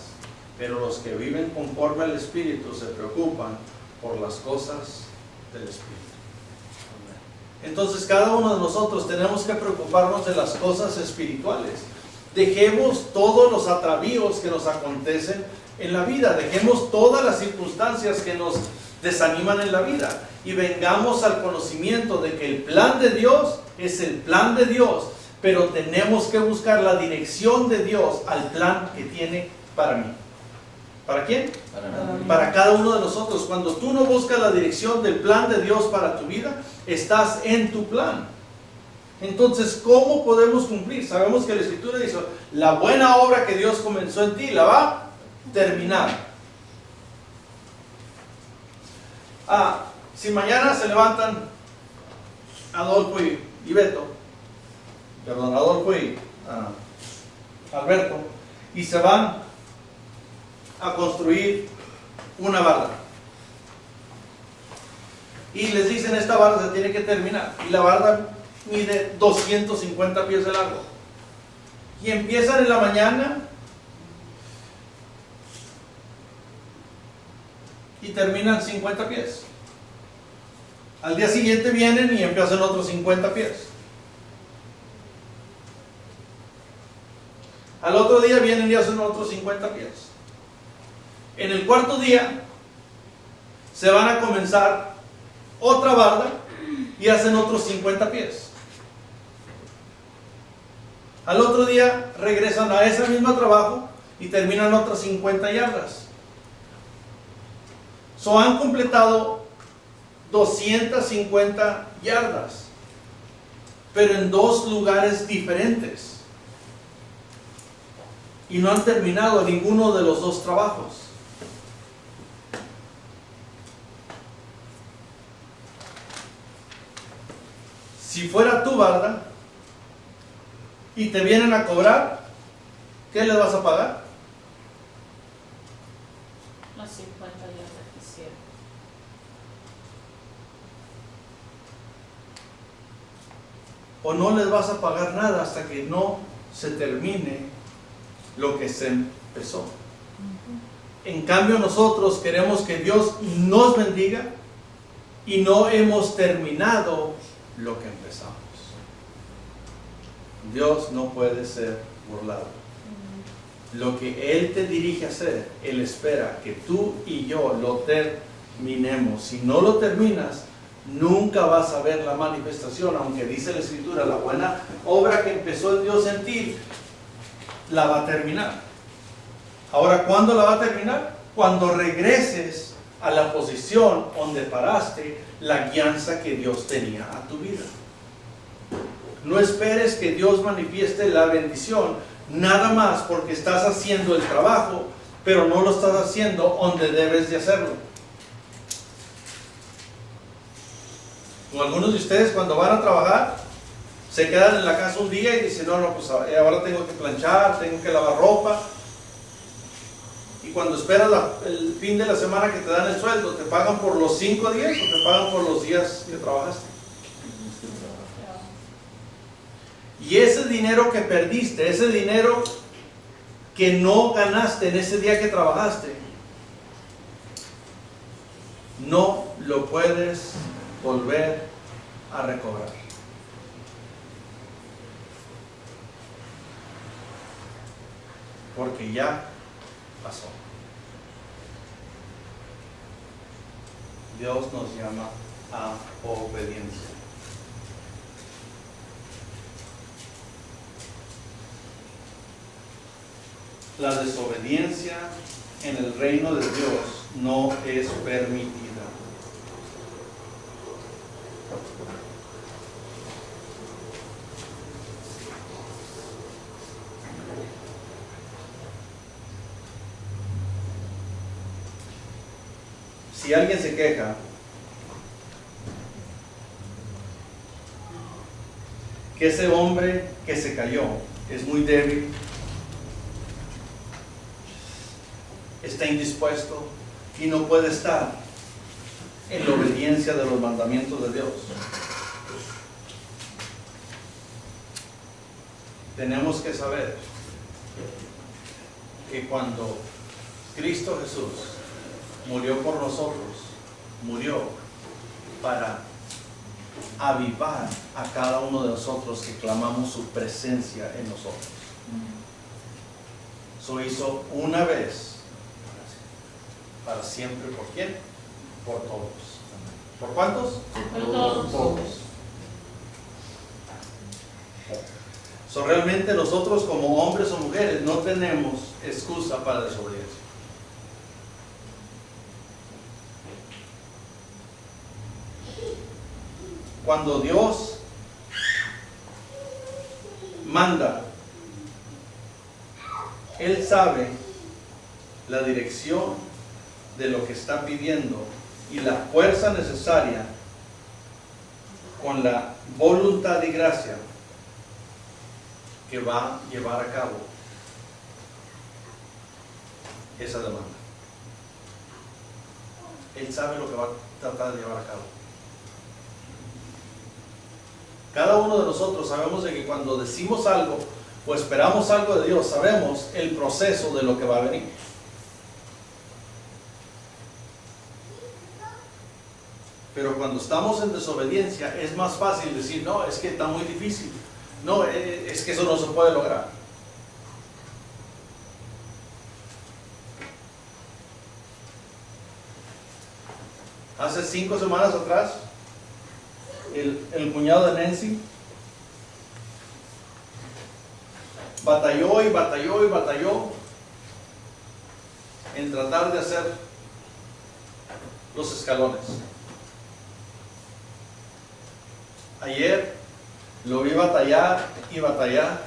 pero los que viven conforme al Espíritu se preocupan por las cosas del Espíritu. Entonces cada uno de nosotros tenemos que preocuparnos de las cosas espirituales. Dejemos todos los atavíos que nos acontecen en la vida, dejemos todas las circunstancias que nos desaniman en la vida y vengamos al conocimiento de que el plan de Dios es el plan de Dios. Pero tenemos que buscar la dirección de Dios al plan que tiene para mí. ¿Para quién? Para cada uno de nosotros. Cuando tú no buscas la dirección del plan de Dios para tu vida, estás en tu plan. Entonces, ¿cómo podemos cumplir? Sabemos que la Escritura dice, la buena obra que Dios comenzó en ti, la va a terminar. Si mañana se levantan Adolfo y Beto, Adolfo y Alberto, y se van a construir una barda, y les dicen, esta barda se tiene que terminar, y la barda mide 250 pies de largo, y empiezan en la mañana y terminan 50 pies. Al día siguiente vienen y empiezan otros 50 pies. Al otro día vienen y hacen otros 50 pies. En el cuarto día se van a comenzar otra barda y hacen otros 50 pies. Al otro día regresan a ese mismo trabajo y terminan otras 50 yardas. Han completado 250 yardas, pero en dos lugares diferentes. Y no han terminado ninguno de los dos trabajos. Si fuera tu barda y te vienen a cobrar, ¿qué les vas a pagar?
Las 50 yardas que hicieron.
O no les vas a pagar nada hasta que no se termine lo que se empezó. En cambio nosotros queremos que Dios nos bendiga y no hemos terminado lo que empezamos. Dios no puede ser burlado. Lo que Él te dirige a hacer, Él espera que tú y yo lo terminemos. Si no lo terminas, nunca vas a ver la manifestación, aunque dice la Escritura, la buena obra que empezó el Dios en ti, la va a terminar. Ahora, ¿cuándo la va a terminar? Cuando regreses a la posición donde paraste la guianza que Dios tenía a tu vida. No esperes que Dios manifieste la bendición nada más porque estás haciendo el trabajo, pero no lo estás haciendo donde debes de hacerlo. Como algunos de ustedes cuando van a trabajar, se quedan en la casa un día y dicen, no, pues ahora tengo que planchar, tengo que lavar ropa. Y cuando esperas el fin de la semana que te dan el sueldo, ¿te pagan por los 5 días o te pagan por los días que trabajaste? Y ese dinero que perdiste, ese dinero que no ganaste en ese día que trabajaste, no lo puedes volver a recobrar. Porque ya pasó. Dios nos llama a obediencia. La desobediencia en el reino de Dios no es permitida. Si alguien se queja que ese hombre que se cayó es muy débil, está indispuesto y no puede estar en la obediencia de los mandamientos de Dios, tenemos que saber que cuando Cristo Jesús murió por nosotros, murió para avivar a cada uno de nosotros que clamamos su presencia en nosotros. Eso hizo una vez, para siempre. ¿Por quién? Por todos. ¿Por cuántos?
Por todos.
Realmente nosotros como hombres o mujeres no tenemos excusa para desobediencia. Cuando Dios manda, Él sabe la dirección de lo que está pidiendo y la fuerza necesaria con la voluntad y gracia que va a llevar a cabo esa demanda. Él sabe lo que va a tratar de llevar a cabo. Cada uno de nosotros sabemos de que cuando decimos algo o esperamos algo de Dios, sabemos el proceso de lo que va a venir. Pero cuando estamos en desobediencia es más fácil decir, no, es que está muy difícil. No, es que eso no se puede lograr. Hace 5 semanas atrás, el cuñado de Nancy batalló y batalló y batalló en tratar de hacer los escalones. Ayer lo vi batallar y batallar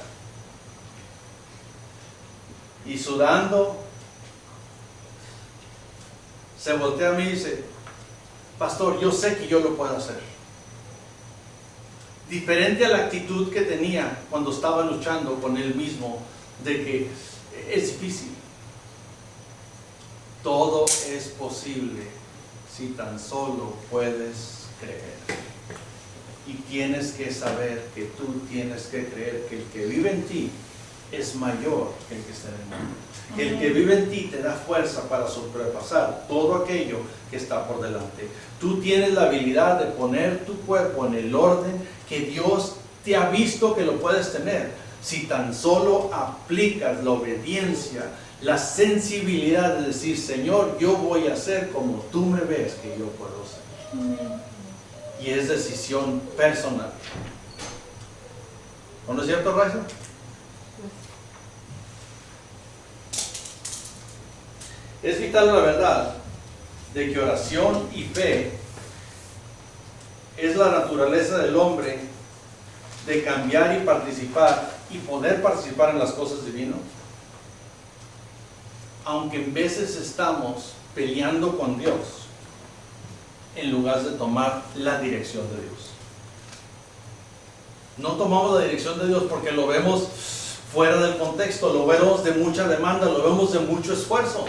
y sudando. Se voltea a mí y dice, pastor, yo sé que yo lo puedo hacer. Diferente a la actitud que tenía cuando estaba luchando con él mismo, de que es difícil. Todo es posible si tan solo puedes creer. Y tienes que saber que tú tienes que creer que el que vive en ti es mayor que el que está en el mundo. Que el que vive en ti te da fuerza para sobrepasar todo aquello que está por delante. Tú tienes la habilidad de poner tu cuerpo en el orden que Dios te ha visto que lo puedes tener. Si tan solo aplicas la obediencia, la sensibilidad de decir, Señor, yo voy a hacer como tú me ves que yo puedo ser. Y es decisión personal. ¿No es cierto, Raiza? Es vital la verdad de que oración y fe es la naturaleza del hombre de cambiar y participar y poder participar en las cosas divinas. Aunque en veces estamos peleando con Dios en lugar de tomar la dirección de Dios. No tomamos la dirección de Dios porque lo vemos fuera del contexto, lo vemos de mucha demanda, lo vemos de mucho esfuerzo.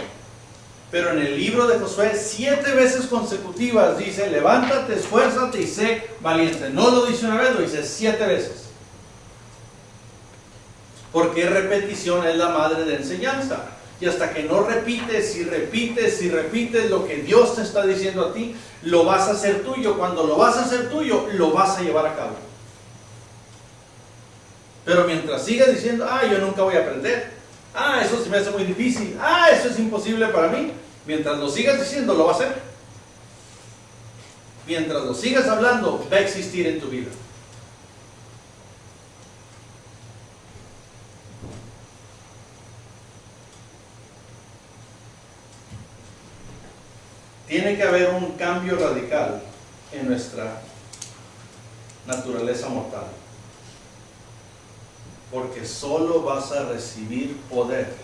Pero en el libro de Josué, 7 veces consecutivas dice, levántate, esfuérzate y sé valiente. No lo dice una vez, lo dice 7 veces. Porque repetición es la madre de enseñanza. Y hasta que no repites y repites y repites lo que Dios te está diciendo a ti, lo vas a hacer tuyo. Cuando lo vas a hacer tuyo, lo vas a llevar a cabo. Pero mientras sigas diciendo, yo nunca voy a aprender. Eso se me hace muy difícil. Eso es imposible para mí. Mientras lo sigas diciendo, lo va a hacer. Mientras lo sigas hablando, va a existir en tu vida. Tiene que haber un cambio radical en nuestra naturaleza mortal. Porque solo vas a recibir poder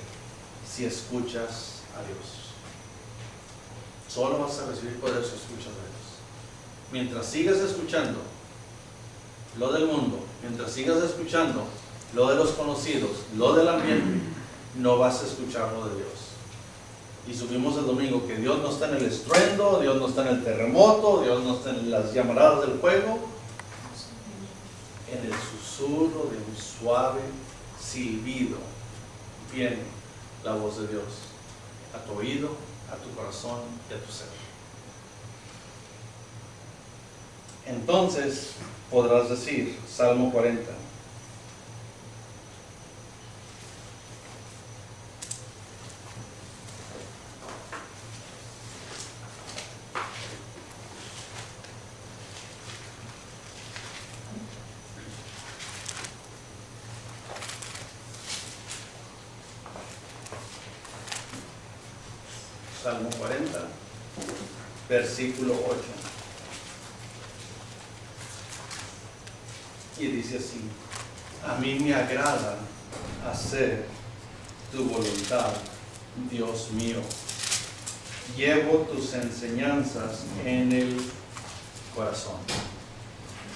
si escuchas a Dios. Solo vas a recibir poder si escuchas a Dios. Mientras sigas escuchando lo del mundo, mientras sigas escuchando lo de los conocidos, lo del ambiente, no vas a escuchar lo de Dios. Y subimos el domingo que Dios no está en el estruendo, Dios no está en el terremoto, Dios no está en las llamaradas del fuego, en el susurro de un suave silbido viene la voz de Dios a tu oído, a tu corazón y a tu ser. Entonces podrás decir, Salmo 40, Salmo 40, versículo 8. Y dice así, a mí me agrada hacer tu voluntad, Dios mío. Llevo tus enseñanzas en el corazón.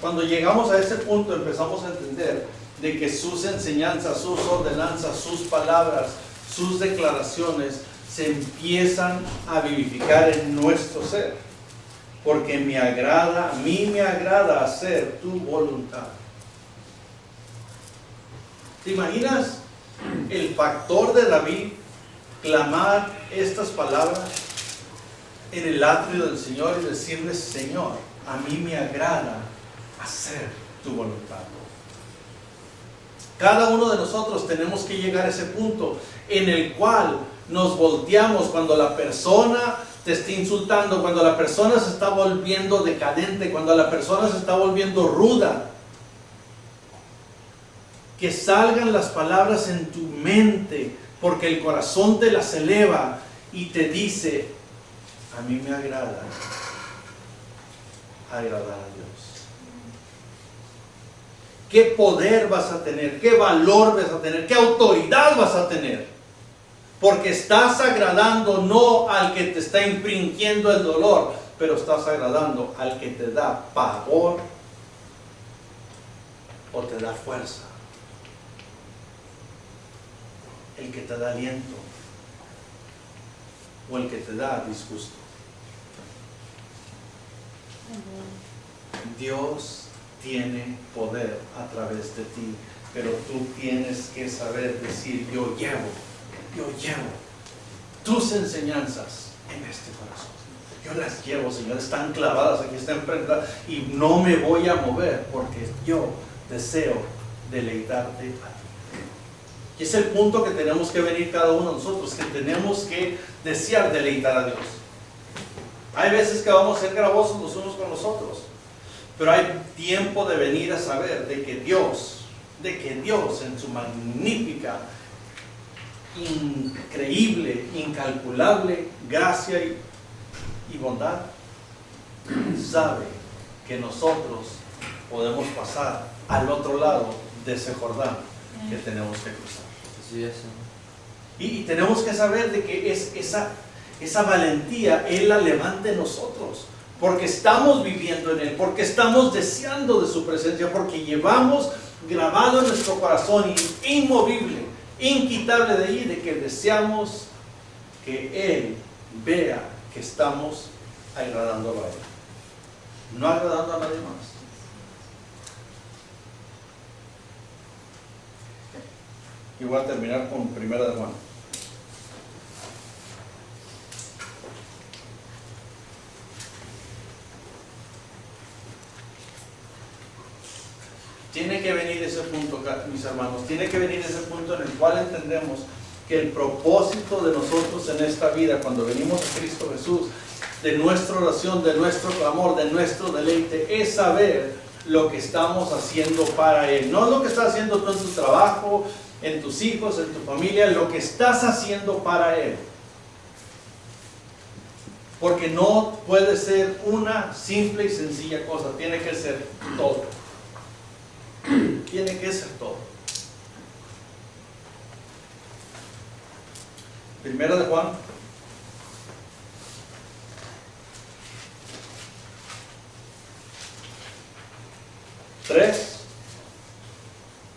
Cuando llegamos a ese punto empezamos a entender de que sus enseñanzas, sus ordenanzas, sus palabras, sus declaraciones se empiezan a vivificar en nuestro ser, porque a mí me agrada hacer tu voluntad. ¿Te imaginas el factor de David clamar estas palabras en el atrio del Señor y decirle, Señor, a mí me agrada hacer tu voluntad? Cada uno de nosotros tenemos que llegar a ese punto en el cual nos volteamos cuando la persona te está insultando, cuando la persona se está volviendo decadente, cuando la persona se está volviendo ruda. Que salgan las palabras en tu mente, porque el corazón te las eleva y te dice, a mí me agrada agradar a Dios. ¿Qué poder vas a tener? ¿Qué valor vas a tener? ¿Qué autoridad vas a tener? Porque estás agradando no al que te está infringiendo el dolor, pero estás agradando al que te da pavor o te da fuerza. El que te da aliento o el que te da disgusto. Dios tiene poder a través de ti pero tú tienes que saber decir, yo llevo tus enseñanzas en este corazón. Yo las llevo, Señor, están clavadas, aquí están prendadas y no me voy a mover porque yo deseo deleitarte a ti. Y es el punto que tenemos que venir cada uno de nosotros, que tenemos que desear deleitar a Dios. Hay veces que vamos a ser gravosos los unos con los otros, pero hay tiempo de venir a saber de que Dios en su magnífica, increíble, incalculable gracia y bondad, sabe que nosotros podemos pasar al otro lado de ese Jordán que tenemos que cruzar.
Así es.
Y tenemos que saber de que esa valentía Él la levanta en nosotros, porque estamos viviendo en Él, porque estamos deseando de su presencia, porque llevamos grabado en nuestro corazón, inmovible, inquitable de ahí, de que deseamos que Él vea que estamos agradándolo a Él, no agradando a nadie más. Y voy a terminar con 1 de Juan. Tiene que venir ese punto, mis hermanos, tiene que venir ese punto en el cual entendemos que el propósito de nosotros en esta vida, cuando venimos a Cristo Jesús, de nuestra oración, de nuestro clamor, de nuestro deleite, es saber lo que estamos haciendo para Él. No lo que estás haciendo tú en tu trabajo, en tus hijos, en tu familia, lo que estás haciendo para Él. Porque no puede ser una simple y sencilla cosa, tiene que ser todo. Tiene que ser todo. 1 de Juan 3,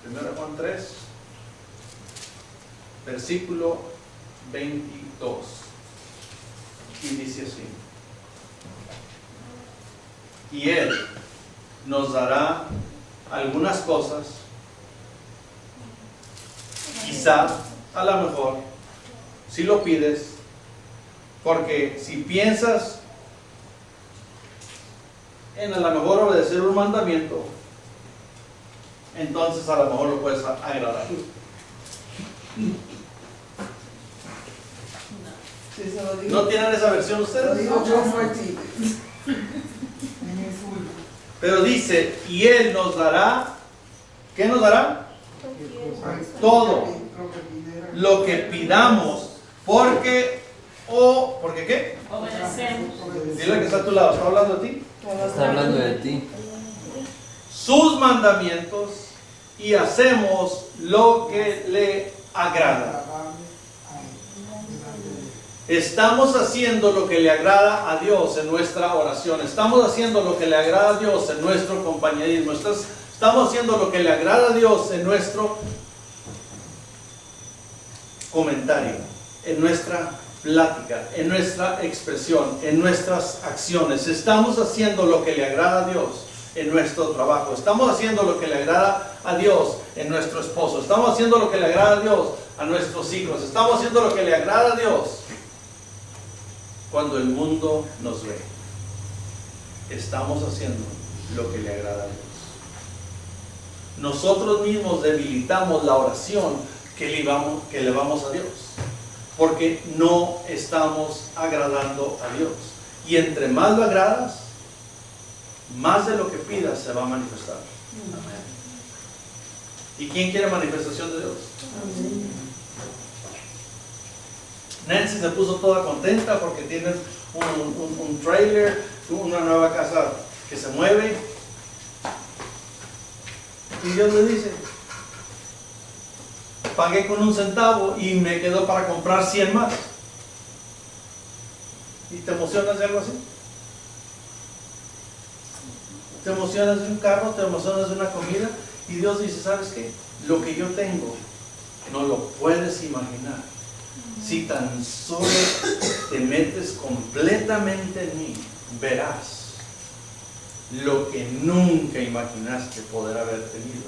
1 de Juan 3, versículo 22, y dice así: y Él nos dará algunas cosas, quizá, a lo mejor, si lo pides, porque si piensas en a lo mejor obedecer un mandamiento, entonces a lo mejor lo puedes agradar. ¿No tienen esa versión ustedes?
Lo digo yo fuerte.
Pero dice, y Él nos dará, ¿qué nos dará? Todo lo que pidamos, porque ¿qué?
Obedecemos.
Dile que está a tu lado, ¿está hablando de ti?
Está hablando de ti.
Sus mandamientos, y hacemos lo que le agrada. Estamos haciendo lo que le agrada a Dios en nuestra oración. Estamos haciendo lo que le agrada a Dios en nuestro compañerismo. Estamos haciendo lo que le agrada a Dios en nuestro comentario, en nuestra plática, en nuestra expresión, en nuestras acciones. Estamos haciendo lo que le agrada a Dios en nuestro trabajo. Estamos haciendo lo que le agrada a Dios en nuestro esposo. Estamos haciendo lo que le agrada a Dios a nuestros hijos. Estamos haciendo lo que le agrada a Dios cuando el mundo nos ve. Estamos haciendo lo que le agrada a Dios. Nosotros mismos debilitamos la oración que le vamos a Dios, porque no estamos agradando a Dios. Y entre más lo agradas, más de lo que pidas se va a manifestar. Amén. ¿Y quién quiere manifestación de Dios? Nancy se puso toda contenta porque tiene un trailer, una nueva casa que se mueve. Y Dios le dice, pagué con 1 centavo y me quedó para comprar 100 más. ¿Y te emocionas de algo así? ¿Te emocionas de un carro? ¿Te emocionas de una comida? Y Dios dice, ¿sabes qué? Lo que yo tengo no lo puedes imaginar. Si tan solo te metes completamente en mí, verás lo que nunca imaginaste poder haber tenido.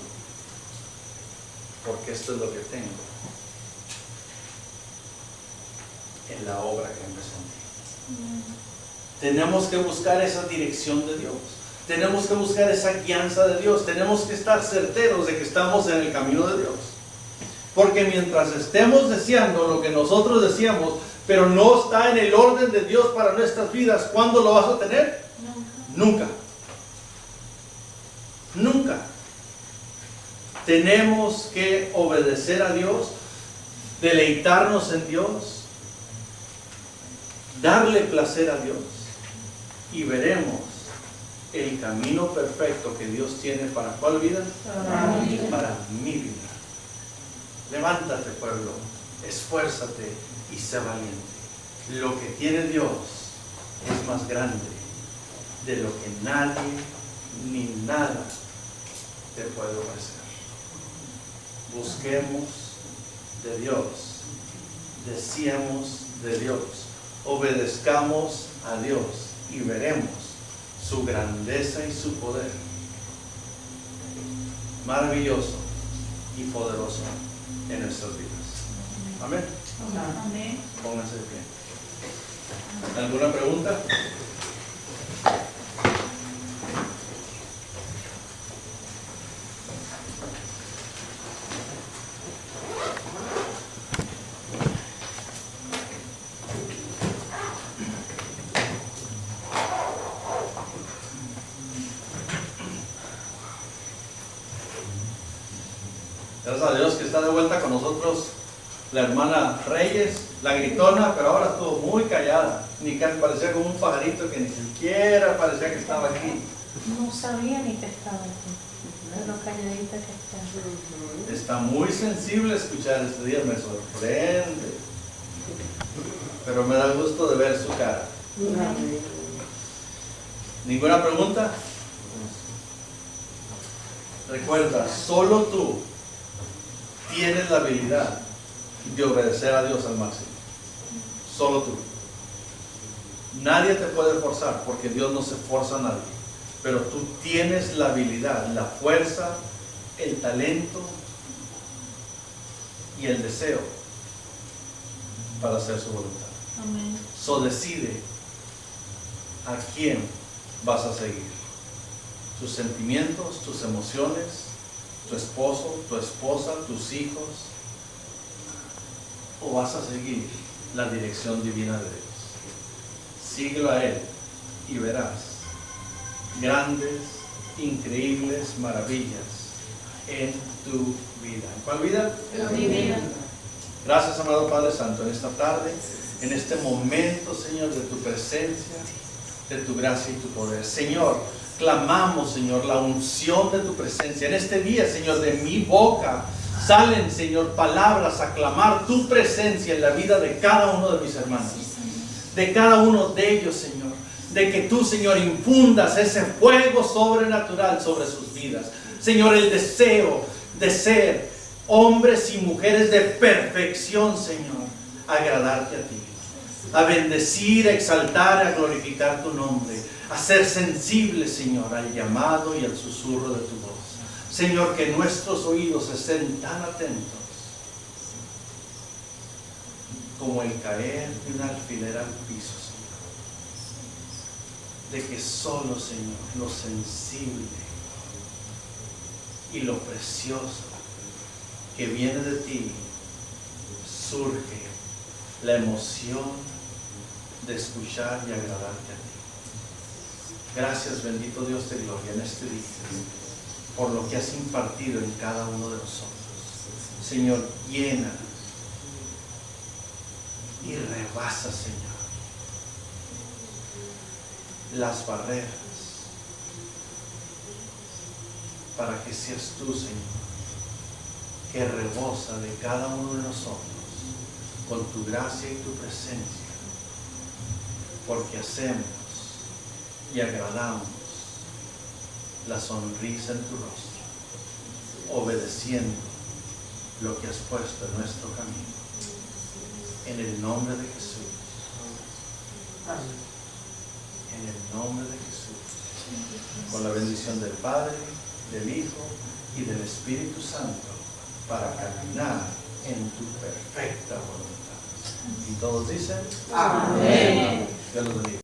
porque esto es lo que tengo en la obra que empezó en ti. Tenemos que buscar esa dirección de Dios. Tenemos que buscar esa guianza de Dios. Tenemos que estar certeros de que estamos en el camino de Dios. Porque mientras estemos deseando lo que nosotros deseamos, pero no está en el orden de Dios para nuestras vidas, ¿cuándo lo vas a tener? Nunca. Nunca. Tenemos que obedecer a Dios, deleitarnos en Dios, darle placer a Dios, y veremos el camino perfecto que Dios tiene para ¿cuál vida? Para mi vida. Levántate, pueblo, esfuérzate y sé valiente. Lo que tiene Dios es más grande de lo que nadie ni nada te puede ofrecer. Busquemos de Dios, deseemos de Dios, obedezcamos a Dios y veremos su grandeza y su poder maravilloso y poderoso en nuestras vidas. Amén.
Amén.
Pónganse de pie. ¿Alguna pregunta? Gracias a Dios que está de vuelta con nosotros la hermana Reyes, la gritona, pero ahora estuvo muy callada. Ni que parecía como un pajarito que ni siquiera parecía que estaba aquí.
No sabía ni que estaba aquí, de lo calladita que está.
Está muy sensible a escuchar este día, me sorprende. Pero me da gusto de ver su cara. ¿Ninguna pregunta? Recuerda, solo tú tienes la habilidad de obedecer a Dios al máximo. Solo tú. Nadie te puede forzar, porque Dios no se forza a nadie. Pero tú tienes la habilidad, la fuerza, el talento y el deseo para hacer su voluntad.
Amén.
So decide a quién vas a seguir. Tus sentimientos, tus emociones, tu esposo, tu esposa, tus hijos, o vas a seguir la dirección divina de Dios. Síguelo a Él y verás grandes, increíbles maravillas en tu vida. ¿En cuál vida?
En mi vida.
Gracias, amado Padre Santo, en esta tarde, en este momento, Señor, de tu presencia, de tu gracia y tu poder. Señor, clamamos, Señor, la unción de tu presencia. En este día, Señor, de mi boca salen, Señor, palabras a clamar tu presencia en la vida de cada uno de mis hermanos. De cada uno de ellos, Señor. De que tú, Señor, infundas ese fuego sobrenatural sobre sus vidas. Señor, el deseo de ser hombres y mujeres de perfección, Señor. Agradarte a ti. A bendecir, a exaltar, a glorificar tu nombre. A ser sensibles, Señor, al llamado y al susurro de tu voz. Señor, que nuestros oídos estén tan atentos como el caer de un alfiler al piso, Señor. De que solo, Señor, lo sensible y lo precioso que viene de ti surge la emoción de escuchar y agradarte a ti. Gracias, bendito Dios de gloria, en este día, por lo que has impartido en cada uno de nosotros. Señor, llena y rebasa, Señor, las barreras para que seas tú, Señor, que rebosa de cada uno de nosotros con tu gracia y tu presencia, porque hacemos y agradamos la sonrisa en tu rostro, obedeciendo lo que has puesto en nuestro camino. En el nombre de Jesús. En el nombre de Jesús. Con la bendición del Padre, del Hijo y del Espíritu Santo. para caminar en tu perfecta voluntad. Y todos dicen,
Amén.
Dios los bendiga.